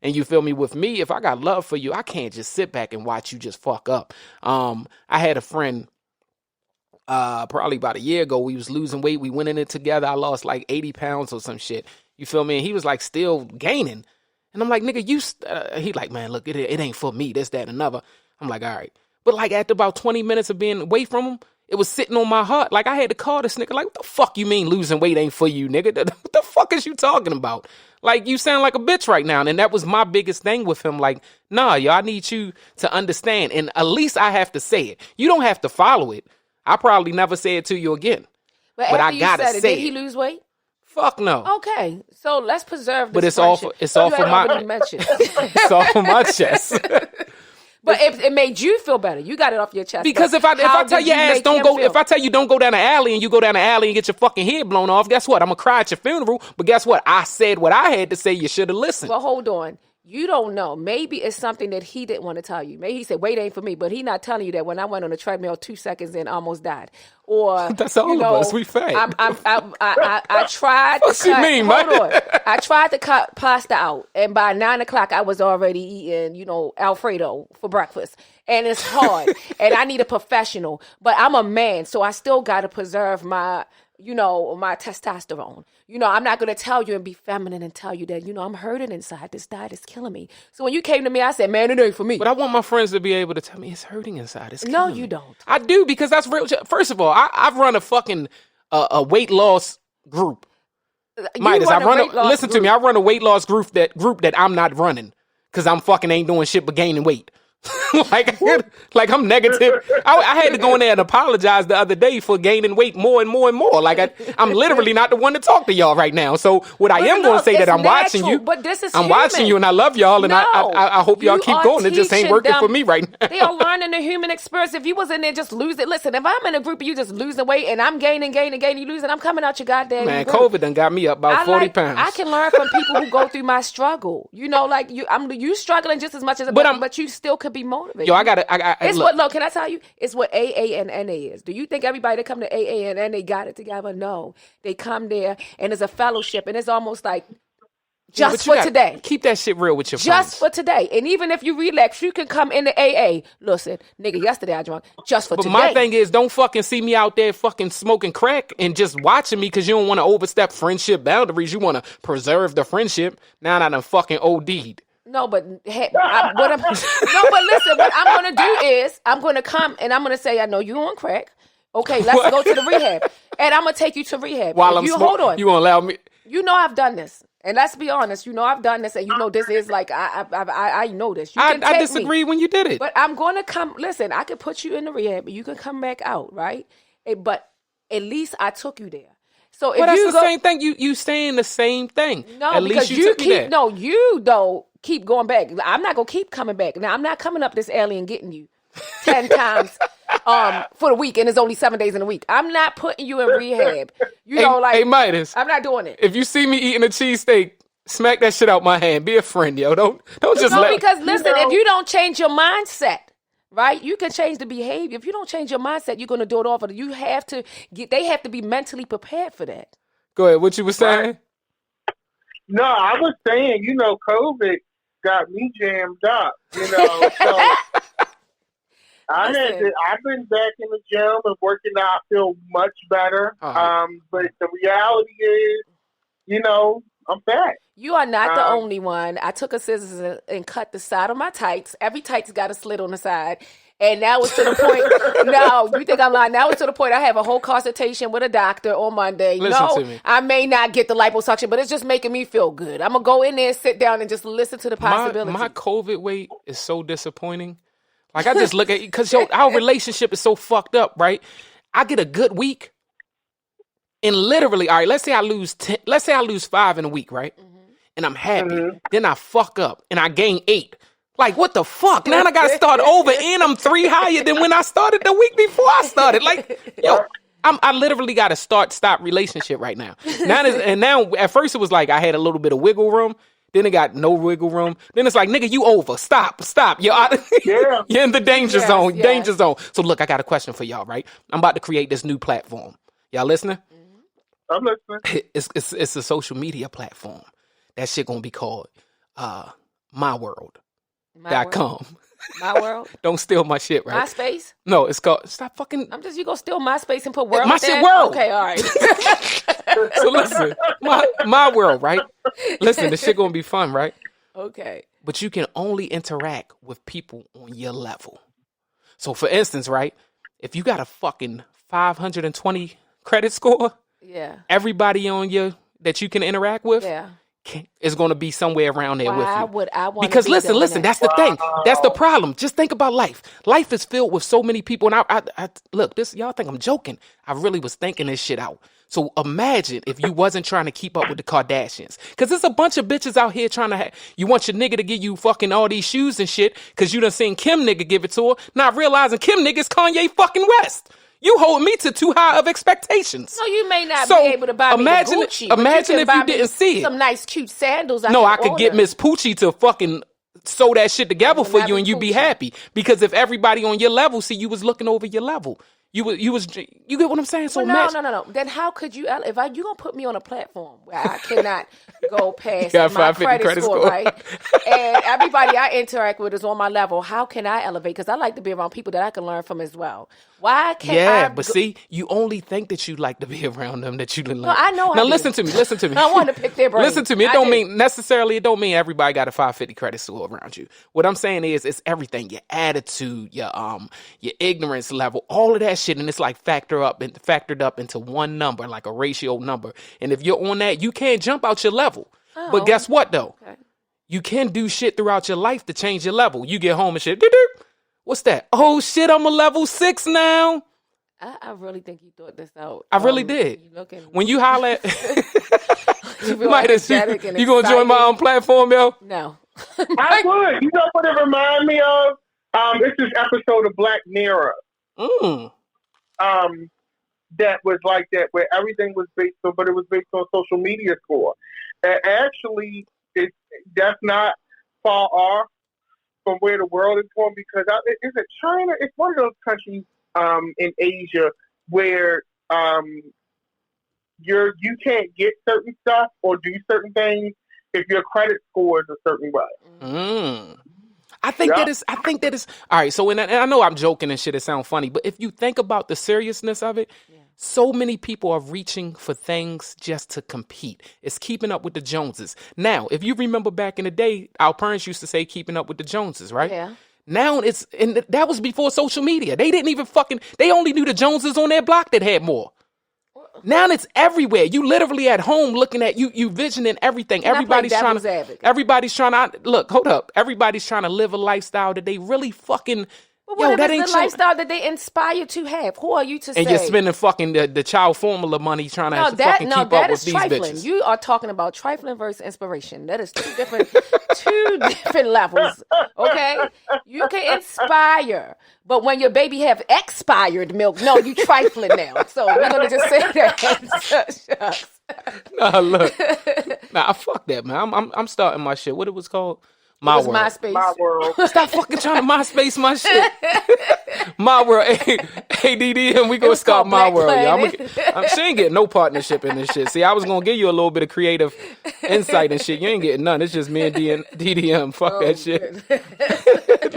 And you feel me? With me, if I got love for you, I can't just sit back and watch you just fuck up. I had a friend probably about a year ago. We was losing weight. We went in it together. I lost like 80 pounds or some shit. You feel me? And he was like still gaining. And I'm like, nigga, he like, man, look, it ain't for me. This, that, and another. I'm like, all right. But like after about 20 minutes of being away from him, it was sitting on my heart. Like I had to call this nigga. Like, what the fuck you mean losing weight ain't for you, nigga? What the fuck is you talking about? Like, you sound like a bitch right now. And that was my biggest thing with him. Like, nah, yo, I need you to understand. And at least I have to say it. You don't have to follow it. I probably never say it to you again. But I gotta say it. Did he lose weight? Fuck no. Okay, so let's preserve this. But it's all for it's all for my chest. But if it made you feel better, you got it off your chest. Because if I tell your ass don't go, if I tell you don't go down the alley and you go down the alley and get your fucking head blown off, guess what? I'm gonna cry at your funeral. But guess what? I said what I had to say. You should have listened. Well, hold on. You don't know. Maybe it's something that he didn't want to tell you. Maybe he said, weight ain't for me, but he not telling you that when I went on the treadmill 2 seconds and almost died. Or that's all of us. We fake. I tried to cut. Hold on. I tried to cut pasta out, and by 9:00 I was already eating, Alfredo for breakfast. And it's hard, and I need a professional. But I'm a man, so I still got to preserve my my testosterone. I'm not going to tell you and be feminine and tell you that, I'm hurting inside. This diet is killing me. So when you came to me, I said, man, it ain't for me. But I want my friends to be able to tell me it's hurting inside. It's killing No, me. you don't. I do, because that's real. First of all, I've run a fucking a weight loss group. Midas, listen to me. I run a weight loss group that I'm not running because I'm fucking ain't doing shit but gaining weight. like I'm negative. I had to go in there and apologize the other day for gaining weight more and more and more. Like I'm literally not the one to talk to y'all right now. So what I am going to say that I'm watching you. But this is I'm watching you and I love y'all and I hope y'all keep going. It just ain't working for me right now. They are learning the human experience. If you was in there just losing, listen. If I'm in a group of you just losing weight and I'm gaining, you losing, I'm coming out your goddamn. Man, COVID done got me up about 40 pounds. I can learn from people who go through my struggle. Like you struggling just as much as, but you still could be motivated. Yo, can I tell you? It's what AA and NA is. Do you think everybody that come to AA and NA got it together? No. They come there and it's a fellowship and it's almost like just for today. Keep that shit real with your friends. Just for today. And even if you relax, you can come into AA. Listen, nigga, yesterday I drank just for today. But my thing is, don't fucking see me out there fucking smoking crack and just watching me because you don't want to overstep friendship boundaries. You want to preserve the friendship. Now I done fucking OD'd. No, but listen, what I'm going to do is I'm going to come and I'm going to say, I know you on crack. Okay, let's go to the rehab. And I'm going to take you to rehab. While hold on. You won't allow me? I've done this. And let's be honest, I've done this and this is like, I know this. I disagree when you did it. But I'm going to come, listen, I could put you in the rehab, but you can come back out, right? But at least I took you there. So if that's the same thing. You saying the same thing. No, at because least you took me there. No, you though keep going back. I'm not gonna keep coming back. Now I'm not coming up this alley and getting you 10 times for the week, and it's only 7 days in a week. I'm not putting you in rehab. Hey, Midas, I'm not doing it. If you see me eating a cheesesteak, smack that shit out my hand. Be a friend, yo. Don't just because listen, if you don't change your mindset. Right? You can change the behavior. If you don't change your mindset, you're going to do it off of it. They have to be mentally prepared for that. Go ahead. What you were saying? No, I was saying, COVID got me jammed up, so I've been back in the gym and working out. I feel much better. But the reality is, I'm back. You are not the only one. I took a scissors and cut the side of my tights. Every tight's got a slit on the side. And now it's to the point. No, you think I'm lying? Now it's to the point I have a whole consultation with a doctor on Monday. Listen to me. I may not get the liposuction, but it's just making me feel good. I'm going to go in there and sit down and just listen to the possibilities. My COVID weight is so disappointing. Like, I just look at it because our relationship is so fucked up, right? I get a good week. And literally, all right, let's say I lose 10, let's say I lose 5 in a week, right? Mm-hmm. And I'm happy. Mm-hmm. Then I fuck up and I gain 8. Like, what the fuck? Now I got to start over and I'm 3 higher than when I started the week before I started. Like, I literally got a stop relationship right now. Now, at first it was like I had a little bit of wiggle room. Then it got no wiggle room. Then it's like, nigga, you over. Stop. You're out. You're in the danger zone. Yes. Danger zone. So look, I got a question for y'all, right? I'm about to create this new platform. Y'all listening? I'm listening. It's a social media platform. That shit gonna be called My World. .com. My World? Don't steal my shit, right? MySpace? No, it's called, stop fucking. You gonna steal MySpace and put World my shit World. Okay, all right. So listen, my World, right? Listen, this shit gonna be fun, right? Okay. But you can only interact with people on your level. So for instance, right? If you got a fucking 520 credit score, yeah, everybody on that you can interact with, yeah, is going to be somewhere around there with you. Why would I want because listen, that's the thing. That's the problem. Just think about life. Life is filled with so many people. And I look, this, y'all think I'm joking. I really was thinking this shit out. So imagine if you wasn't trying to keep up with the Kardashians. Because there's a bunch of bitches out here trying to you want your nigga to give you fucking all these shoes and shit because you done seen Kim nigga give it to her, not realizing Kim nigga is Kanye fucking West. You hold me to too high of expectations. So you may not be able to buy me the Gucci. Imagine if you didn't see it. Some nice, cute sandals. I could get Miss Poochie to fucking sew that shit together for you and you be happy. Because if everybody on your level see you was looking over your level, you get what I'm saying? So no. Then how could you? If you gonna put me on a platform where I cannot go past my credit score, right? And everybody I interact with is on my level. How can I elevate? Because I like to be around people that I can learn from as well. Why can't I? Yeah, but see, you only think that you like to be around them, that you didn't like. No, I know. Now listen to me. I want to pick their brain. Listen to me. It don't mean everybody got a 550 credit score around you. What I'm saying is, it's everything: your attitude, your ignorance level, all of that shit, and it's like factored up into one number, like a ratio number. And if you're on that, you can't jump out your level. Oh, but guess what though? Okay. You can do shit throughout your life to change your level. You get home and shit. What's that? Oh shit, I'm a level 6 now. I really think you thought this out. I really did. When you holler at you gonna join my own platform, yo? No. I would. You know what it remind me of? It's this episode of Black Mirror. That was like that, where everything was based on, but it was based on social media score. And actually, that's not far off from where the world is going, because is it China? It's one of those countries in Asia where you can't get certain stuff or do certain things if your credit score is a certain way. I think that is all right. So, and I know I'm joking and shit, it sounds funny, but if you think about the seriousness of it, so many people are reaching for things just to compete. It's keeping up with the Joneses. Now, if you remember back in the day, our parents used to say keeping up with the Joneses, right? Yeah. Now that was before social media. They didn't even they only knew the Joneses on their block that had more. Now it's everywhere. You literally at home looking at you visioning everything. Everybody's trying to look, hold up. Everybody's trying to live a lifestyle that they really fucking what if it's the lifestyle that they inspire to have? Who are you to say? And you're spending fucking the child formula money trying to fucking keep up with these bitches. You are talking about trifling versus inspiration. That is two different levels. Okay, you can inspire, but when your baby have expired milk, no, you trifling now. So we're gonna just say that. Nah, look, fuck that, man. I'm starting my shit. What it was called? My world. MySpace. My world. Stop fucking trying to MySpace my shit. My world. Hey, Ddm, we gonna start my world. She ain't getting no partnership in this shit. See, I was gonna give you a little bit of creative insight and shit. You ain't getting none. It's just me and Ddm. Fuck that shit.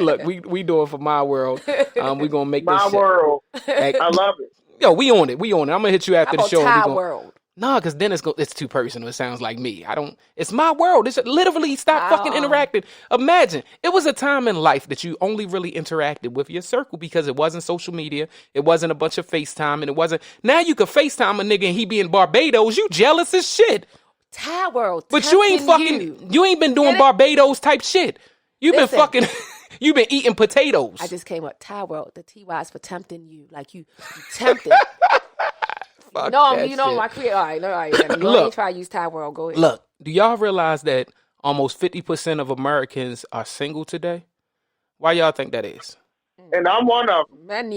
Look, we doing for my world. We gonna make this my world. I love it. Yo, we on it. I'm gonna hit you after the show. How about world? No, because then it's too personal. It sounds like me. It's my world. It's literally stop fucking interacting. Imagine, it was a time in life that you only really interacted with your circle because it wasn't social media. It wasn't a bunch of FaceTime, and it wasn't. Now you could FaceTime a nigga and he be in Barbados. You jealous as shit. Thai world. But you ain't been doing Barbados type shit. You've been fucking. You've been eating potatoes. I just came up. Thai world. The TY is for tempting you. Like you tempted. My creator. All right. You ain't try to use Thai world. Go ahead. Look, do y'all realize that almost 50% of Americans are single today? Why y'all think that is? And I'm one of them. Many.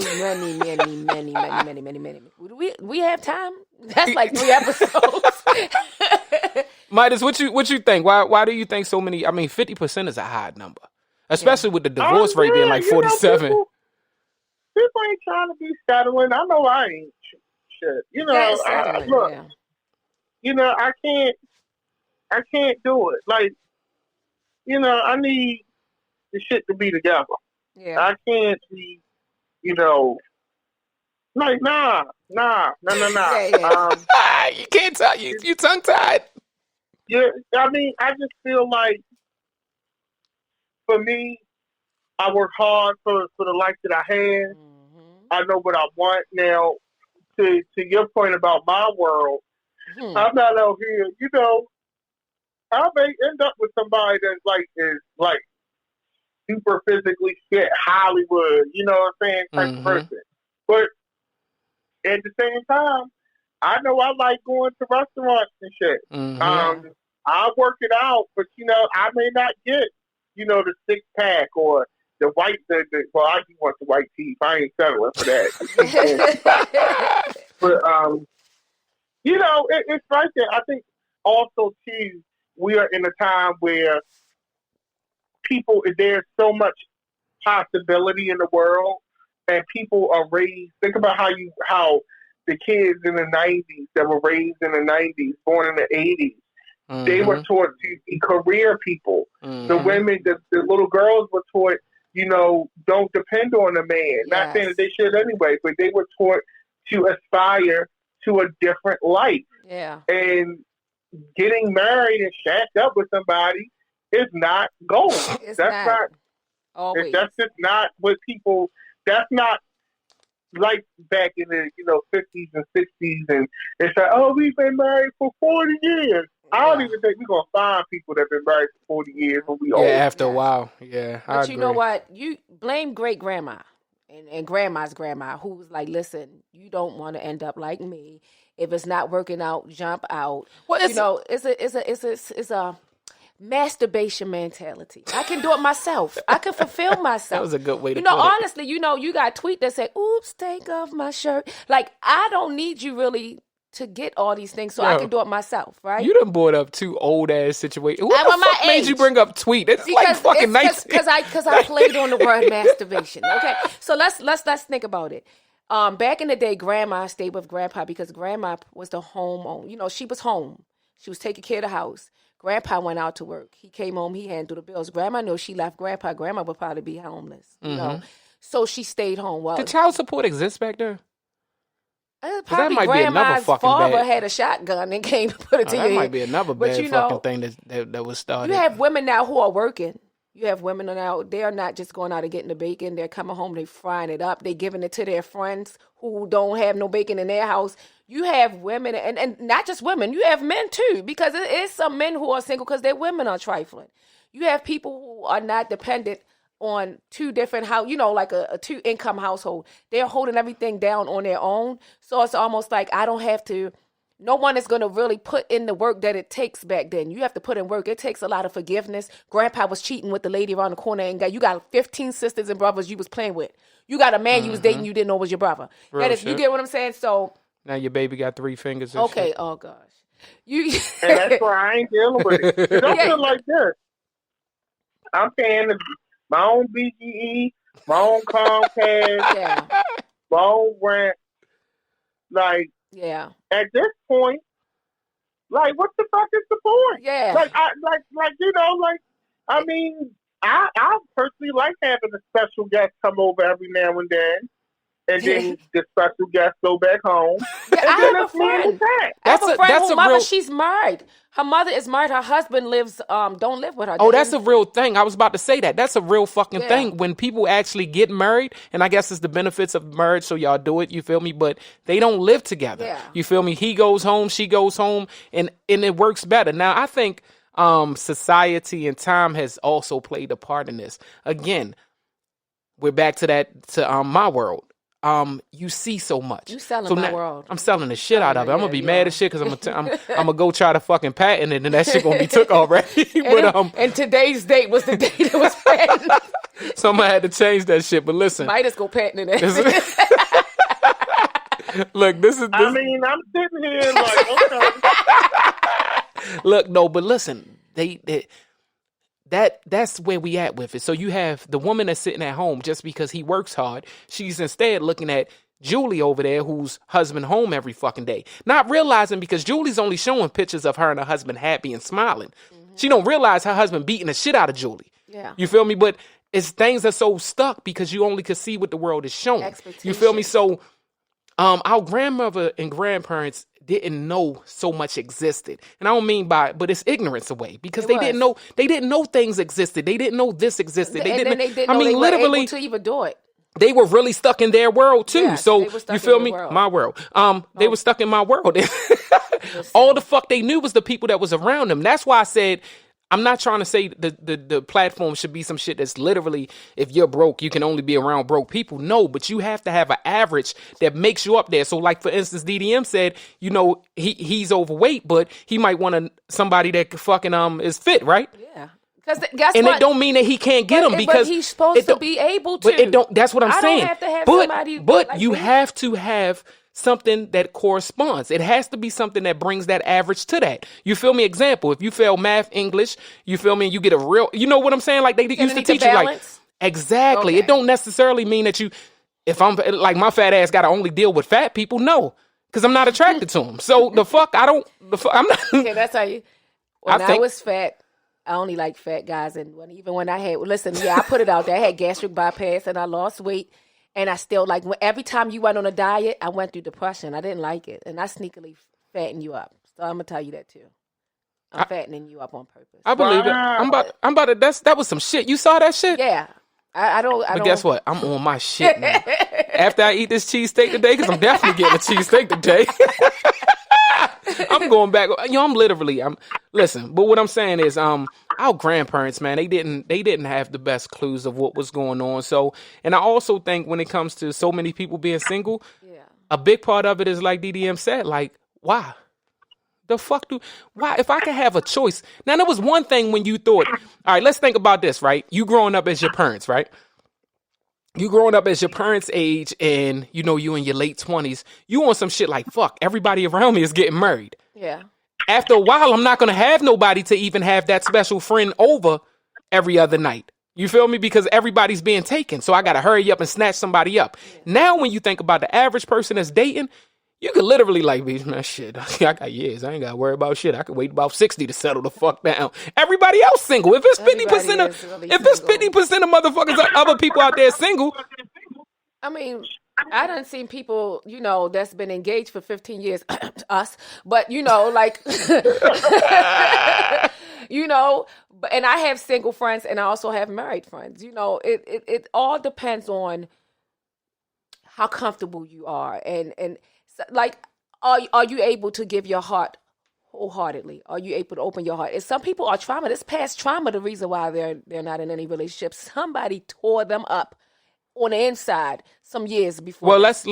We have time? That's like 3 episodes. Midas, what you think? Why do you think so many? I mean, 50% is a high number, especially with the divorce rate being like 47. People ain't trying to be settling. I know I ain't. Shit. Look. I can't do it. Like, I need the shit to be together. Yeah. I can't be, like, nah. Yeah. You can't tell you tongue tied. Yeah, I mean, I just feel like, for me, I work hard for the life that I have. Mm-hmm. I know what I want now. To your point about my world, I'm not out here, I may end up with somebody that's is super physically fit, Hollywood, you know what I'm saying, type of person. But at the same time, I know I like going to restaurants and shit. I'll work it out, but I may not get, the 6-pack or the white, well, I do want the white teeth. I ain't settling for that. But, it's right there. I think also, too, we are in a time where there's so much possibility in the world, and people are raised. Think about how the kids in the 90s that were raised in the 90s, born in the 80s, They were taught to be career people. The women, the little girls were taught, don't depend on a man. Not saying that they should anyway, but they were taught to aspire to a different life. Yeah. And getting married and shacked up with somebody is not gold. That's just not what people. That's not like back in the 50s and 60s, and it's like, oh, we've been married for 40 years. I don't even think we're gonna find people that've been married for 40 years when we old. After a while, yeah. But you know what? You blame great grandma and grandma's grandma, who was like, listen, you don't want to end up like me. If it's not working out, jump out. Well, it's a masturbation mentality. I can do it myself. I can fulfill myself. That was a good way to put it. Honestly, you got a tweet that said, oops, take off my shirt. Like, I don't need you really to get all these things, so I can do it myself, right? You done brought up two old ass situations. What the fuck made you bring up tweet? It's like fucking nice. Because I played on the word masturbation. Okay, so let's think about it. Back in the day, grandma stayed with grandpa because grandma was the home owner. She was home. She was taking care of the house. Grandpa went out to work. He came home. He handled the bills. Grandma knew she left grandpa. Grandma would probably be homeless. So she stayed home. Well, did child support exist back there? Probably that might be another fucking father had a shotgun and came and put it to you. That might be another bad fucking thing that was started. You have women now who are working. You have women now, they are not just going out and getting the bacon. They're coming home, they frying it up. They giving it to their friends who don't have no bacon in their house. You have women, and not just women, you have men too, because it is some men who are single because their women are trifling. You have people who are not dependent on two different like a two income household. They're holding everything down on their own. So it's almost like no one is going to really put in the work that it takes back then. You have to put in work. It takes a lot of forgiveness. Grandpa was cheating with the lady around the corner and you got 15 sisters and brothers you was playing with. You got a man you was dating you didn't know was your brother. You get what I'm saying? So now your baby got 3 fingers. Okay. Shit. Oh gosh. And that's why I ain't dealing with it. Don't feel like this. I'm paying my own BGE, my own Comcast, my own rent. Like, at this point, like, what the fuck is the point? Yeah. I personally like having a special guest come over every now and then. And then the special guest go back home. Yeah, I have a friend. I have a friend whose mother, she's married. Her mother is married. Her husband don't live with her. Oh, that's a real thing. I was about to say that. That's a real fucking thing. When people actually get married, and I guess it's the benefits of marriage, so y'all do it, you feel me? But they don't live together. Yeah. You feel me? He goes home, she goes home, and it works better. Now, I think society and time has also played a part in this. Again, we're back to my world. You see so much. You selling my world. I'm selling the shit out of it. I'm gonna be mad as shit because I'm gonna go try to fucking patent it, and that shit gonna be took already. And today's date was the date it was patented. Somebody had to change that shit. But listen, might as go patent it. Look, this is. I mean, I'm sitting here like, okay. Look, no, but listen, That's where we at with it. So you have the woman that's sitting at home just because he works hard. She's instead looking at Julie over there, whose husband home every fucking day. Not realizing because Julie's only showing pictures of her and her husband happy and smiling. Mm-hmm. She don't realize her husband beating the shit out of Julie. Yeah. You feel me? But things are so stuck because you only can see what the world is showing. You feel me? So our grandmother and grandparents didn't know so much existed. And I don't mean but it's ignorance away because they didn't know things existed. They didn't know this existed. They didn't were able to even do it. They were really stuck in their world too. Yes, so you feel me? My world. They were stuck in my world. All the fuck they knew was the people that was around them. That's why I said I'm not trying to say the platform should be some shit that's literally, if you're broke, you can only be around broke people. No, but you have to have an average that makes you up there. So like, for instance, Ddm said, he's overweight, but he might want somebody that fucking is fit, right? Yeah. It don't mean that he can't get them because he's supposed to be able to. But it don't. That's what I'm saying. I don't have to have somebody. But you have to have something that corresponds. It has to be something that brings that average to that. You feel me? Example: if you fail math, English, you feel me? And you get a real. You know what I'm saying? Like they used to teach you, like exactly. Okay. It don't necessarily mean that you. If I'm like my fat ass got to only deal with fat people, no, because I'm not attracted to them. So I'm not. Okay, that's how you. When I was fat, I only like fat guys. And even when I I put it out there. I had gastric bypass and I lost weight. And I still every time you went on a diet, I went through depression. I didn't like it. And I sneakily fatten you up. So I'm going to tell you that too. I'm fattening you up on purpose. I believe it. I'm about to, that was some shit. You saw that shit? Yeah. I don't. But guess what? I'm on my shit now. After I eat this cheesesteak today, because I'm definitely getting a cheesesteak today. I'm going back. Listen, but what I'm saying is, our grandparents, man, they didn't have the best clues of what was going on. So, and I also think when it comes to so many people being single, a big part of it is like DDM said, like, why? Why? If I could have a choice. Now, there was one thing when you thought, all right, let's think about this, right? You growing up as your parents, right? You growing up as your parents' age and, you in your late 20s, you on some shit like, fuck, everybody around me is getting married. Yeah. After a while, I'm not going to have nobody to even have that special friend over every other night. You feel me? Because everybody's being taken. So I got to hurry up and snatch somebody up. Yeah. Now, when you think about the average person that's dating, you could literally man, shit, I got years. I ain't got to worry about shit. I could wait about 60 to settle the fuck down. Everybody else single. If it's 50% of motherfuckers, other people out there single. I mean, I done seen people, that's been engaged for 15 years, us, but and I have single friends and I also have married friends. It all depends on how comfortable you are and are you able to give your heart wholeheartedly? Are you able to open your heart? And some people are trauma. This past trauma, the reason why they're not in any relationship. Somebody tore them up on the inside some years before. Well, let's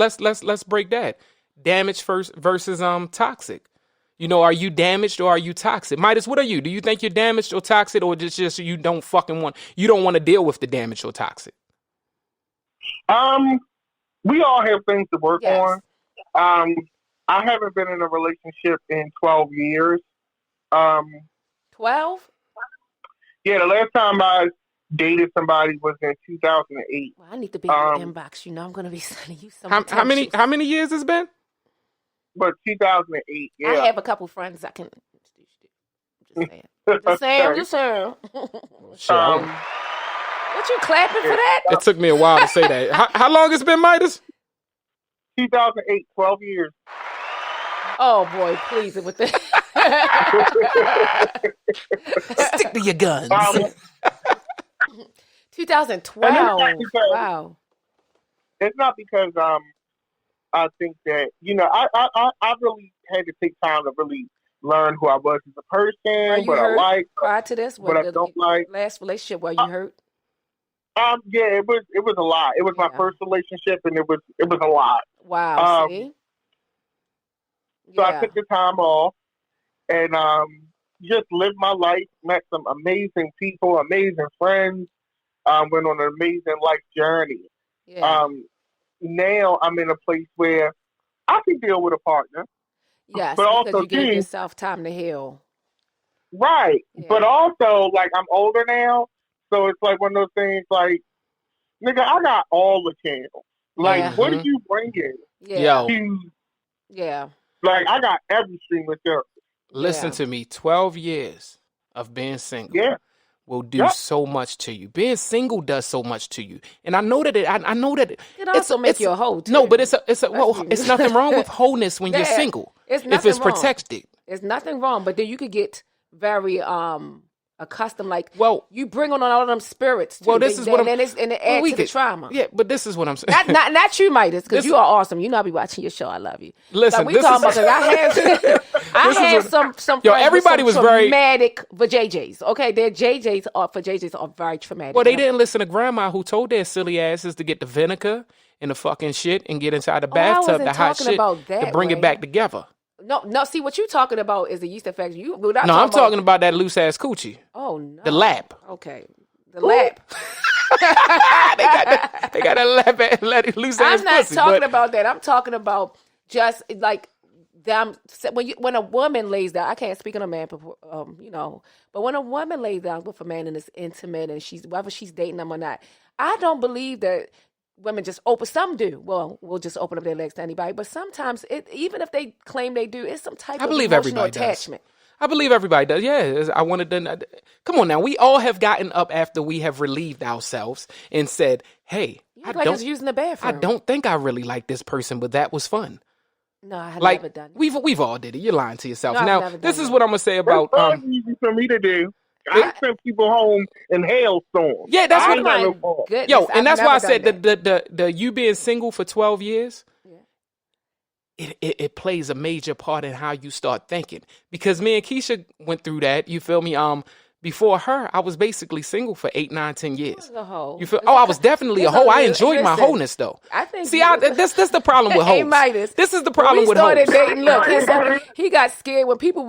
break that. Damaged first versus toxic. Are you damaged or are you toxic? Midas, what are you? Do you think you're damaged or toxic, or just you don't want to deal with the damage or toxic? We all have things to work on. I haven't been in a relationship in 12 years. 12? Yeah, the last time I dated somebody was in 2008. Well, I need to be in your inbox. I'm going to be sending you some. How many years has been? But 2008. Yeah, I have a couple friends I can. Just saying. What you clapping for that? It took me a while to say that. How long it's been, Midas? 2008, 12 years. Oh boy, please with that. Stick to your guns. 2012. Wow. It's not because I think that I really had to take time to really learn who I was as a person, what I like, prior to this, what I don't like. Last relationship, were you hurt? Yeah, it was a lot. It was my first relationship, and it was a lot. Wow. See? So I took the time off and just lived my life. Met some amazing people, amazing friends. Went on an amazing life journey. Yeah. Now I'm in a place where I can deal with a partner. Yes, but also you gave yourself time to heal. Right, but also I'm older now. So it's like one of those things nigga, I got all the channels. What are you bringing? Yeah. Yeah. I got every stream of service. Listen to me. 12 years of being single will do so much to you. Being single does so much to you. And I know that it also makes you a hoe too. No, but it's nothing wrong with wholeness when you're single. If it's protected. There's nothing wrong. But then you could get very accustomed, you bring on all of them spirits too. Well, this is what I'm, and it adds to the trauma. Yeah, but this is what I'm saying. Not you, Midas, because you are awesome. I be watching your show. I love you. Listen, we talking about I have some friends everybody with some was traumatic for JJs. Okay, their JJs are very traumatic. Well, they didn't listen to grandma who told their silly asses to get the vinegar and the fucking shit and get inside the bathtub, the hot shit, to bring it back together. No. See, what you're talking about is the yeast infection. I'm talking about that loose ass coochie. Oh no, the lap. Okay, the lap. they got a lap and let it loose ass. I'm not talking about that. I'm talking about just them. When a woman lays down, I can't speak on a man, but when a woman lays down with a man and it's intimate and whether she's dating them or not, I don't believe that. Women just open. Some do. Well, we'll just open up their legs to anybody. But sometimes, even if they claim they do, it's some type of emotional attachment. I believe everybody does. Yeah, I wanted to. Come on now. We all have gotten up after we have relieved ourselves and said, hey, I was using the bathroom. I don't think I really like this person, but that was fun. No, I have never done it. We've all did it. You're lying to yourself. No, now, this is what I'm going to say about... It's easy for me to do. I sent people home in hailstorms. Yeah, that's what I'm Yo, and that's why I said the you being single for 12 years, it plays a major part in how you start thinking. Because me and Keisha went through that, you feel me? Before her, I was basically single for 8, 9, 10 years. You was a hoe. You feel? I was definitely a hoe. I enjoyed my wholeness, though. I think. See, this the problem with hoes. Midas. This is the problem with hoes. We started dating. Look, he got scared when people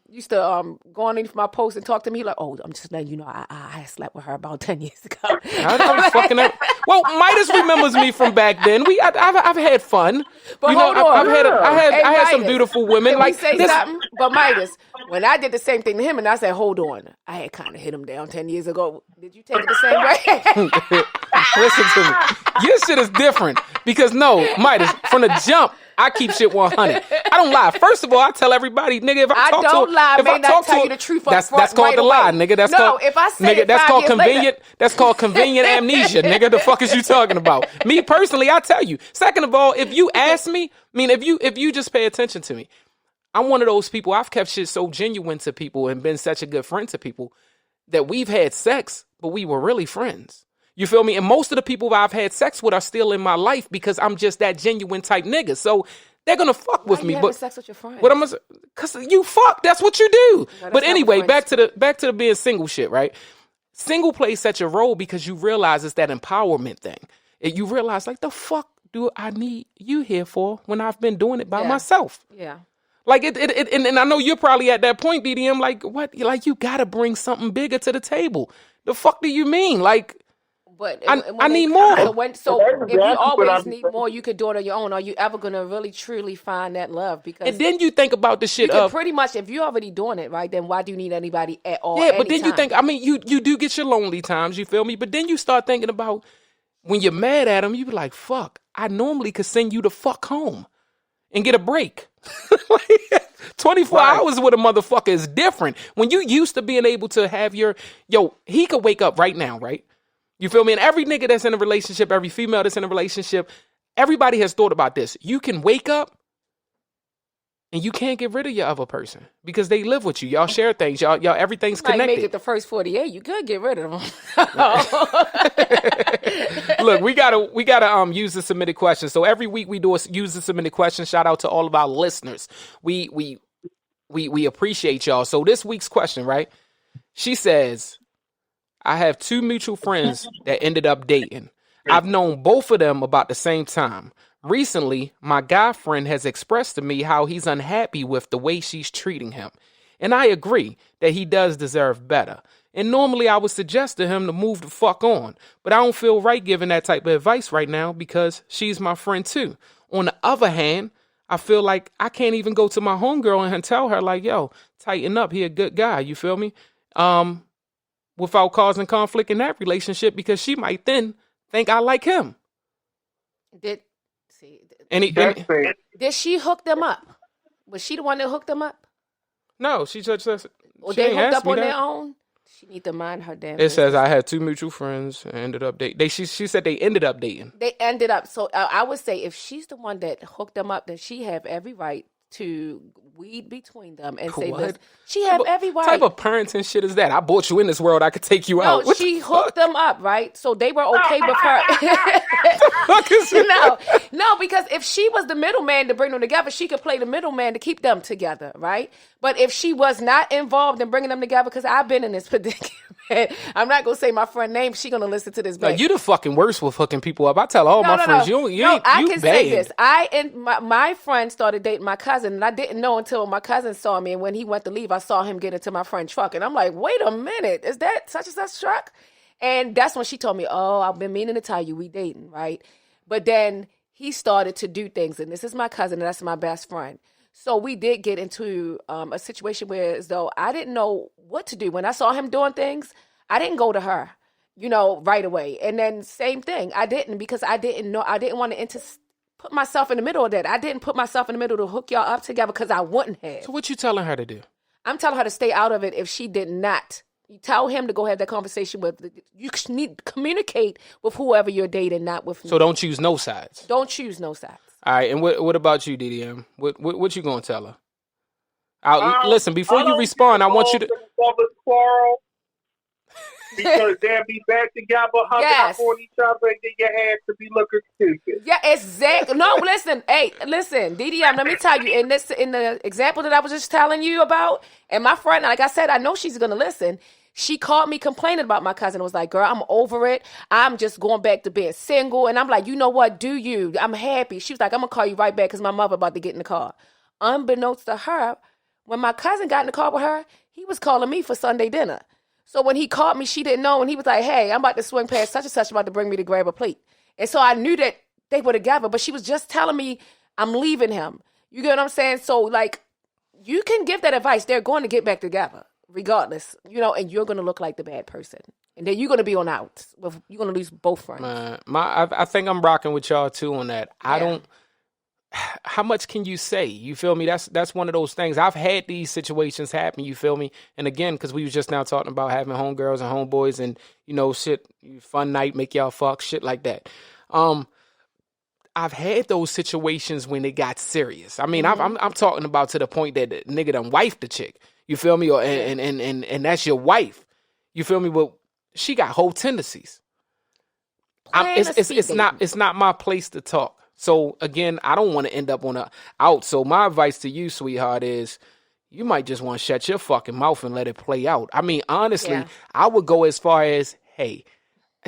used to go on my post and talk to me. He like, oh, I'm just letting you know, I slept with her about 10 years ago. I was fucking up. Well, Midas remembers me from back then. I've had fun. But you know, I had some beautiful women. Can like say this. Something? But Midas, when I did the same thing to him, and I said, hold on, I had kind of hit him down 10 years ago. Did you take it the same way? Listen to me. Your shit is different because Midas, from the jump, I keep shit 100. I don't lie. First of all, I tell everybody, nigga, if I talk to I may not tell you the truth. That's called the lie, nigga. That's called. If I say nigga, that's called convenient. That's called convenient amnesia, nigga. The fuck is you talking about? Me personally, I tell you. Second of all, if you ask me, if you just pay attention to me, I'm one of those people. I've kept shit so genuine to people and been such a good friend to people that we've had sex, but we were really friends. You feel me? And most of the people I've had sex with are still in my life because I'm just that genuine type nigga. So they're gonna fuck with me. But sex with your friend? What I'm gonna, cause you fuck. That's what you do. No, but anyway, back to the being single shit, right? Single plays such a role because you realize it's that empowerment thing. You realize like the fuck do I need you here for when I've been doing it by myself? Yeah. Like and I know you're probably at that point, Ddm. Like what? Like you gotta bring something bigger to the table. The fuck do you mean? Like, but I need more. So if you always need more, you could do it on your own. Are you ever gonna really truly find that love? Because and then you think about the shit of pretty much if you're already doing it right, then why do you need anybody at all? Yeah, but then you think. I mean, you do get your lonely times. You feel me? But then you start thinking about when you're mad at them. You be like, fuck. I normally could send you the fuck home and get a break. 24 hours with a motherfucker is different. When you used to being able to have he could wake up right now, right? You feel me? And every nigga that's in a relationship, every female that's in a relationship, everybody has thought about this. You can wake up and you can't get rid of your other person because they live with you. Y'all share things. Y'all everything's connected. Make it the first 48. You could get rid of them. Look, we gotta use the submitted questions. So every week we do a use the submitted questions. Shout out to all of our listeners. We appreciate y'all. So this week's question, right? She says, I have 2 mutual friends that ended up dating. I've known both of them about the same time. Recently, my guy friend has expressed to me how he's unhappy with the way she's treating him. And I agree that he does deserve better. And normally I would suggest to him to move the fuck on. But I don't feel right giving that type of advice right now because she's my friend too. On the other hand, I feel like I can't even go to my homegirl and tell her like, yo, tighten up. He a good guy. You feel me? Without causing conflict in that relationship because she might then think I like him. Did she hook them up? Was she the one that hooked them up? No, she just says. Or they hooked up on their own? She need to mind her damn business. It says I had 2 mutual friends and ended up dating. She said they ended up dating. They ended up. So I would say if she's the one that hooked them up, then she have every right to weed between them and say this. She have every right. What type of parenting shit is that? I brought you in this world. I could take you out. No, she hooked them up, right? So they were okay with her. No, because if she was the middleman to bring them together, she could play the middleman to keep them together, right? But if she was not involved in bringing them together, because I've been in this predicament, I'm not gonna say my friend name. She gonna listen to this. No, you the fucking worst with hooking people up. I tell all my friends, I can say this. My friend started dating my cousin, and I didn't know until my cousin saw me. And when he went to leave, I saw him get into my friend's truck, and I'm like, wait a minute, is that such and such truck? And that's when she told me, oh, I've been meaning to tell you we dating, right? But then he started to do things, and this is my cousin, and that's my best friend. So we did get into a situation where as though I didn't know what to do. When I saw him doing things, I didn't go to her, right away. And then same thing, I didn't because I didn't know. I didn't want to put myself in the middle of that. I didn't put myself in the middle to hook y'all up together because I wouldn't have. So what you telling her to do? I'm telling her to stay out of it if she did not. You tell him to go have that conversation with. You need to communicate with whoever you're dating, not with me. So don't choose no sides. Don't choose no sides. All right, and what about you, DDM? What you gonna tell her? Listen, before you respond, I want you to. Quarrel because they'll be back together, hugging up on each other, and then your ass to be looking stupid. Yeah, exactly. No, listen, DDM. Let me tell you, in the example that I was just telling you about, and my friend, like I said, I know she's gonna listen. She called me complaining about my cousin. It was like, girl, I'm over it. I'm just going back to being single. And I'm like, you know what? Do you? I'm happy. She was like, I'm going to call you right back because my mother about to get in the car. Unbeknownst to her, when my cousin got in the car with her, he was calling me for Sunday dinner. So when he called me, she didn't know. And he was like, hey, I'm about to swing past such and such, about to bring me to grab a plate. And so I knew that they were together. But she was just telling me I'm leaving him. You get what I'm saying? So, like, you can give that advice. They're going to get back together. Regardless, and you're going to look like the bad person. And then you're going to be on out. You're going to lose both friends. I think I'm rocking with y'all, too, on that. Yeah. How much can you say? You feel me? That's one of those things. I've had these situations happen, you feel me? And again, because we was just now talking about having homegirls and homeboys and, shit, fun night, make y'all fuck, shit like that. I've had those situations when it got serious. I mean, I'm talking about to the point that the nigga done wifed the chick. You feel me? And that's your wife. You feel me? But she got whole tendencies. It's not my place to talk. So again, I don't want to end up on a out. So my advice to you, sweetheart, is you might just want to shut your fucking mouth and let it play out. I mean, honestly, I would go as far as, hey,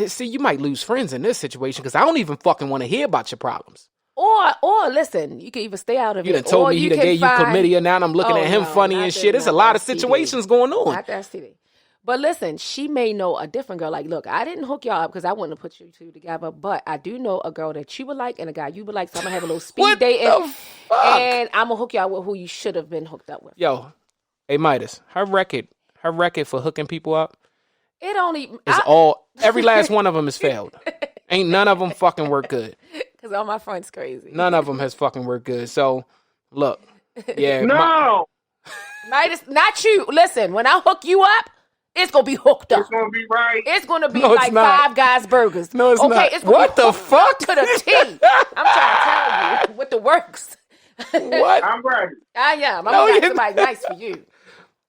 see, you might lose friends in this situation because I don't even fucking want to hear about your problems. Or listen, you can even stay out of it. You done told me he done gave you chlamydia. Now I'm looking at him funny and shit. There's a lot of situations going on. Not that STD. But listen, she may know a different girl. Like, look, I didn't hook y'all up because I wouldn't have put you two together. But I do know a girl that you would like and a guy you would like. So I'm going to have a little speed dating. And I'm going to hook y'all with who you should have been hooked up with. Yo, hey, Midas, her record for hooking people up every last one of them has failed. Ain't none of them fucking work good. Because all my friends crazy. None of them has fucking worked good. So, look. Yeah. No. Midas, not you. Listen, when I hook you up, it's going to be hooked up. It's going to be right. It's going to be like Five Guys Burgers. No, it's not. It's going to be hooked up to the T. I'm trying to tell you what the works. What? I'm ready. I am. I'm going to get somebody nice for you.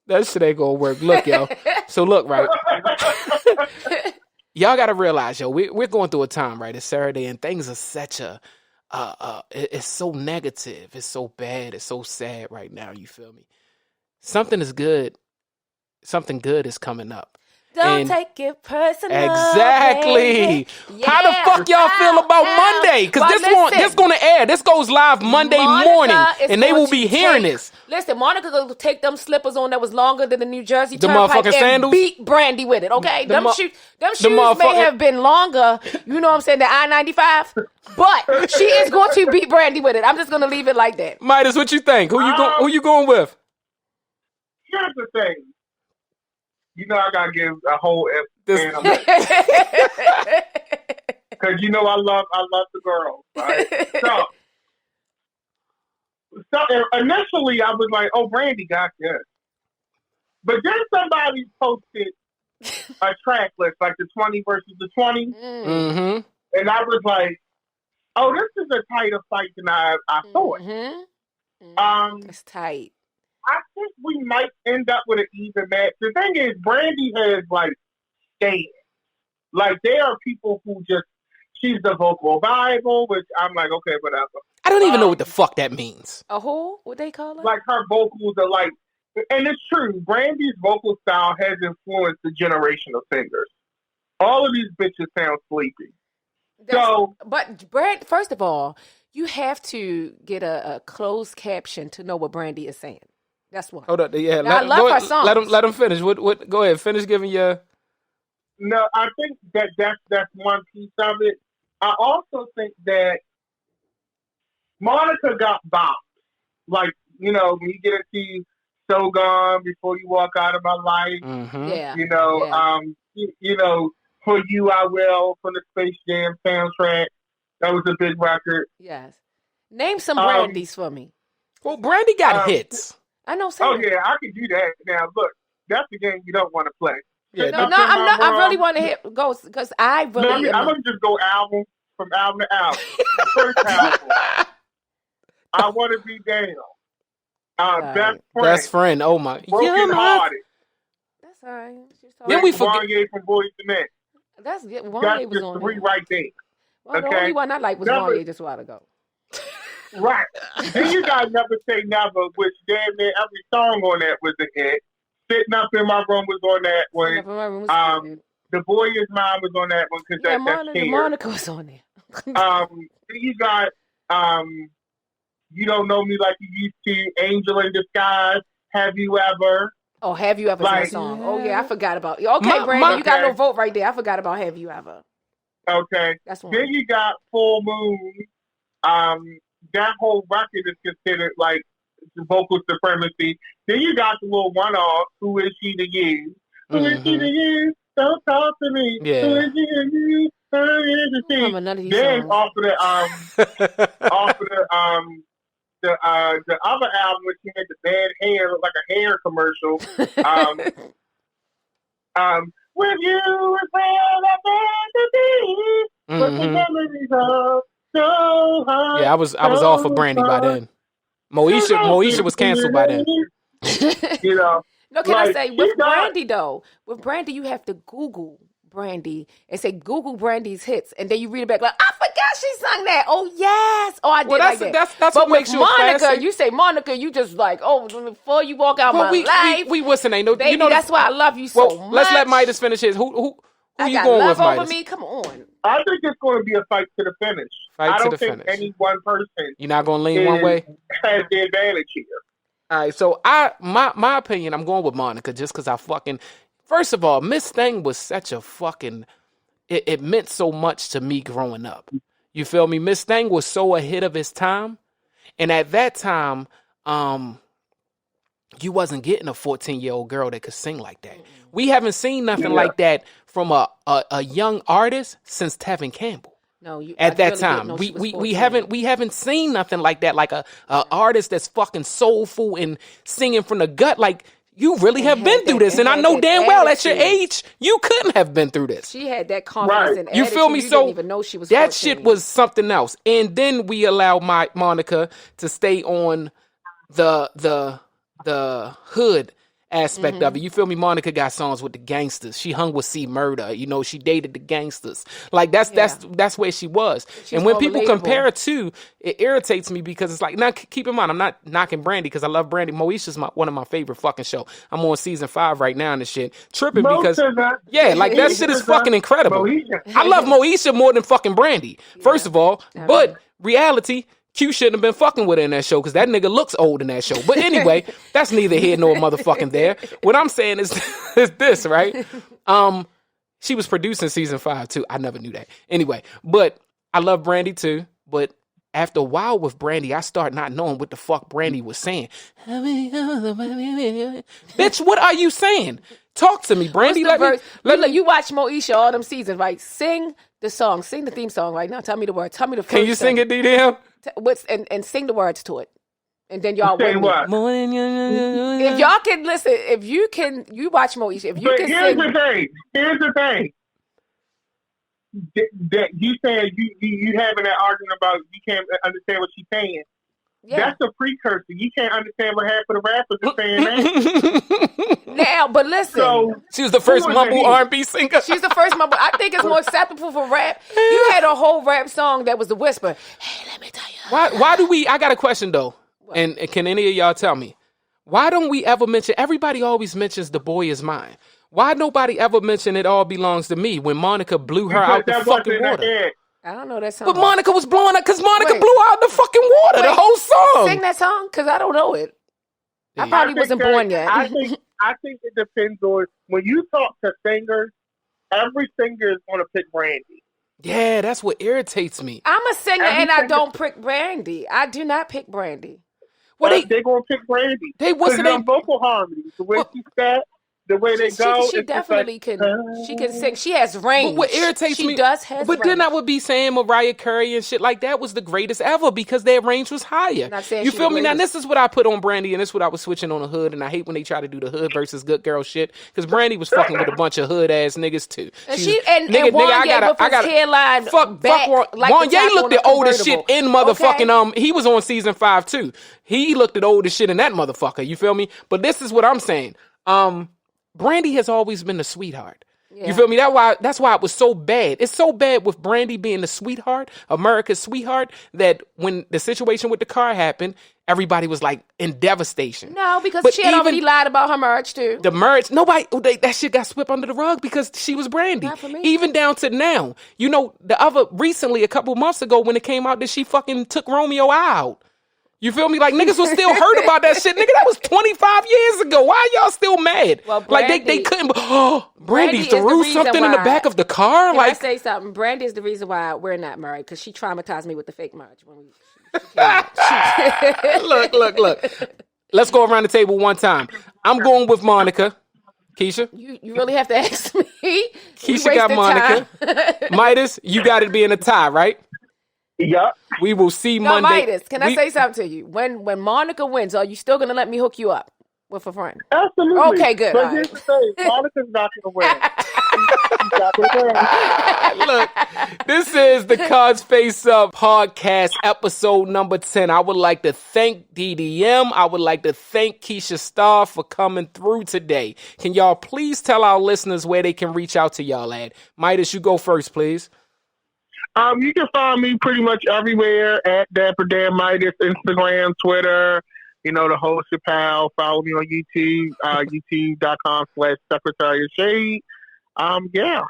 That shit ain't going to work. Look, yo. So, look, right. Y'all got to realize, yo, we're going through a time, right? It's Saturday, and things are such it's so negative. It's so bad. It's so sad right now. You feel me? Something is good. Something good is coming up. Don't take it personal. Exactly. Yeah. How the fuck y'all feel about Monday? Because this going to air. This goes live Monday morning, and they will be hearing this. Listen, Monica going to take them slippers on that was longer than the New Jersey the Turnpike motherfucking sandals? Beat Brandy with it, okay? Them shoes may have been longer, you know what I'm saying, the I-95, but she is going to beat Brandy with it. I'm just going to leave it like that. Midas, what you think? Who you going with? Here's the thing. You know I gotta give a whole because I love the girls, right? So initially I was like, oh, Brandy got this, but then somebody posted a track list like the 20 versus the 20, mm-hmm. and I was like, oh, this is a tighter fight than I thought. Mm-hmm. It's tight. I think we might end up with an even match. The thing is, Brandy has, stayed. There are people who she's the vocal Bible, which I'm like, okay, whatever. I don't even know what the fuck that means. A who? What they call it? Her vocals are and it's true, Brandy's vocal style has influenced the generation of singers. All of these bitches sound sleepy. But Brand, first of all, you have to get a closed caption to know what Brandy is saying. That's one. Hold up, yeah. I love her songs. Let him finish. What? Go ahead, finish giving your. No, I think that's one piece of it. I also think that Monica got bopped. When you get into "So Gone," "Before You Walk Out of My Life," mm-hmm. "For You I Will" from the Space Jam soundtrack. That was a big record. Yes. Name some Brandies for me. Well, Brandy got hits. I know. Oh yeah, I can do that. Now look, that's the game you don't want to play. Yeah, no, I'm not. I really want to hear Ghost because I really. I'm gonna just go album from album to album. The first album, I Want to Be Down. Best friend. Oh my. Broken Hearted. That's all right. Then we forget from Boys to Men. That's Wanye was on 3 here. Right there. Well, the only one I like was Wanye just a while ago. Right. Then you got Never Say Never, which damn near every song on that was a hit. Sitting Up in My Room was on that one. The Boy Is Mine was on that one because that's Monica was on there. Then you got You Don't Know Me Like You Used to, Angel in Disguise, Have You Ever. Oh, Have You Ever is my song. Oh yeah, I forgot about you. Okay, Brandon, you got no vote right there. I forgot about Have You Ever. Okay. That's one. Then you got Full Moon. That whole record is considered like vocal supremacy. Then you got the little one-off, Who Is She to You? Who is she to you? Don't talk to me. Yeah. Who is she to you? Who is she? Then off of the other album, which she had the bad hair, looked like a hair commercial. With you is where I want to be. But the memories are so hard. Yeah, I was all for Brandy by then. Moesha was canceled by then. You know. No, can I say with Brandy though? With Brandy, you have to Google Brandy and say Google Brandy's hits, and then you read it back like, I forgot she sung that. Oh yes, oh I did like that. That's but what makes with you Monica, you say Monica, you just like, oh, before you walk out my life. We listen, ain't no. Baby, you know that's why I love you so much. Let's let Midas finish his. Who you going love with, Midas? over me? Come on. I think it's going to be a fight to the finish. I don't think any one person. You're not going to lean one way. Has the advantage here. All right, so my opinion, I'm going with Monica just because I fucking. First of all, Miss Thing was such a fucking. It meant so much to me growing up. You feel me? Miss Thing was so ahead of his time, and at that time, you wasn't getting a 14-year-old girl that could sing like that. We haven't seen nothing like that from a young artist since Tevin Campbell. No, at that time, we haven't seen nothing like that. Like a artist that's fucking soulful and singing from the gut. Like you really have been through this, and I know damn well at your age you couldn't have been through this. She had that confidence and attitude. You feel me? You so didn't even know she was that 14. shit was something else. And then we allowed Monica to stay on the hood aspect of it. You feel me? Monica got songs with the gangsters. She hung with C Murder. You know, she dated the gangsters. Like that's where she was. And when people compare her to, it irritates me because it's like, now keep in mind, I'm not knocking Brandy because I love Brandy. Moesha's one of my favorite fucking show. I'm on season 5 right now and this shit. Tripping because like that shit is fucking incredible. I love Moesha more than fucking Brandy. First of all, but reality, Q shouldn't have been fucking with her in that show because that nigga looks old in that show. But anyway, that's neither here nor motherfucking there. What I'm saying is this, right? She was producing season 5 too. I never knew that. Anyway, but I love Brandy too. But after a while with Brandy, I start not knowing what the fuck Brandy was saying. Bitch, what are you saying? Talk to me, Brandy. You watch Moesha all them seasons, right? Sing the song. Sing the theme song right now. Tell me the words. Tell me the first. Can you sing it, Ddm? And sing the words to it. And then y'all win. If y'all can listen, you watch Moesha. If you can here's the thing. That you saying you having that argument about you can't understand what she's saying. Yeah. That's a precursor. You can't understand what half of the rappers are saying now. Now, but listen. So, she was the first mumble R&B singer. She's the first mumble. I think it's more acceptable for rap. You had a whole rap song that was the whisper. Hey, let me tell you. Why do we, I got a question though. What? And can any of y'all tell me? Why don't we ever mention, everybody always mentions The Boy Is Mine. Why nobody ever mention It All Belongs to Me when Monica blew her out the fucking water? I don't know that song. But Monica was blowing up because Monica blew out the fucking water, the whole song. Sing that song because I don't know it. I probably wasn't born yet. I think it depends on when you talk to singers. Every singer is going to pick Brandy. Yeah, that's what irritates me. I'm a singer and I don't pick Brandy. I do not pick Brandy. Well, they're going to pick Brandy. They wasn't vocal harmony. The way she sat. the way they go. She definitely can. She can sing. She has range. But what irritates me, has but range. then I would be saying Mariah Carey and shit like that was the greatest ever because their range was higher. You feel me? Now this is what I put on Brandy, and this is what I was switching on the hood. And I hate when they try to do the hood versus good girl shit because Brandy was fucking with a bunch of hood ass niggas too. And Wanye with his hairline back, like Wanye looked the oldest shit in motherfucking he was on season 5 too. He looked the oldest shit in that motherfucker. You feel me? But this is what I'm saying. Brandy has always been the sweetheart. Yeah. You feel me? That's why it was so bad. It's so bad with Brandy being the sweetheart, America's sweetheart, that when the situation with the car happened, everybody was like in devastation. No, because she had already lied about her marriage too. The marriage, that shit got swept under the rug because she was Brandy. Not for me. Even down to now. You know, recently, a couple months ago when it came out that she fucking took Romeo out. You feel me? Like, niggas was still hurt about that shit. Nigga, that was 25 years ago. Why y'all still mad? Well, Brandy, like, they couldn't... Brandy threw something in the back of the car? Can I say something? Brandy is the reason why we're not married, because she traumatized me with the fake marriage. When Look. Let's go around the table one time. I'm going with Monica. Keisha? You really have to ask me. Keisha got Monica. Midas, you got it being a tie, right? Yeah. We will see Monday. Midas, can I say something to you? When Monica wins, are you still going to let me hook you up with a friend? Absolutely. Okay, good. But here's the thing. Monica's not going to win. She's not going to win. Look, this is the Cards Face Up podcast, episode number 10. I would like to thank DDM. I would like to thank Keisha Starr for coming through today. Can y'all please tell our listeners where they can reach out to y'all at? Midas, you go first, please. You can find me pretty much everywhere at Dapper Dan Midas, Instagram, Twitter, the whole Chappelle. Follow me on YouTube, youtube.com/Secretary of Shade. Yeah.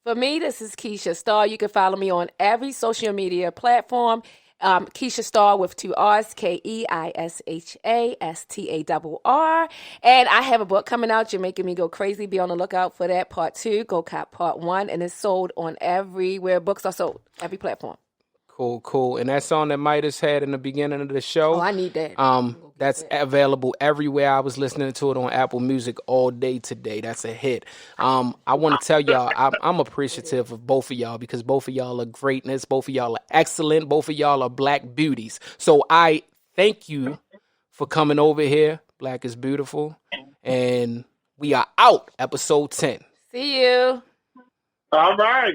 For me, this is Keisha Starr. You can follow me on every social media platform. Keisha Starr with 2 R's, Keishastarr. And I have a book coming out. You're making me go crazy. Be on the lookout for that part 2. Go cop part 1. And it's sold on everywhere books are sold. Every platform. Cool. And that song that Midas had in the beginning of the show. Oh, I need that. That's available everywhere. I was listening to it on Apple Music all day today. That's a hit. I want to tell y'all, I'm appreciative of both of y'all because both of y'all are greatness. Both of y'all are excellent. Both of y'all are black beauties. So I thank you for coming over here. Black is beautiful. And we are out. Episode 10. See you. All right.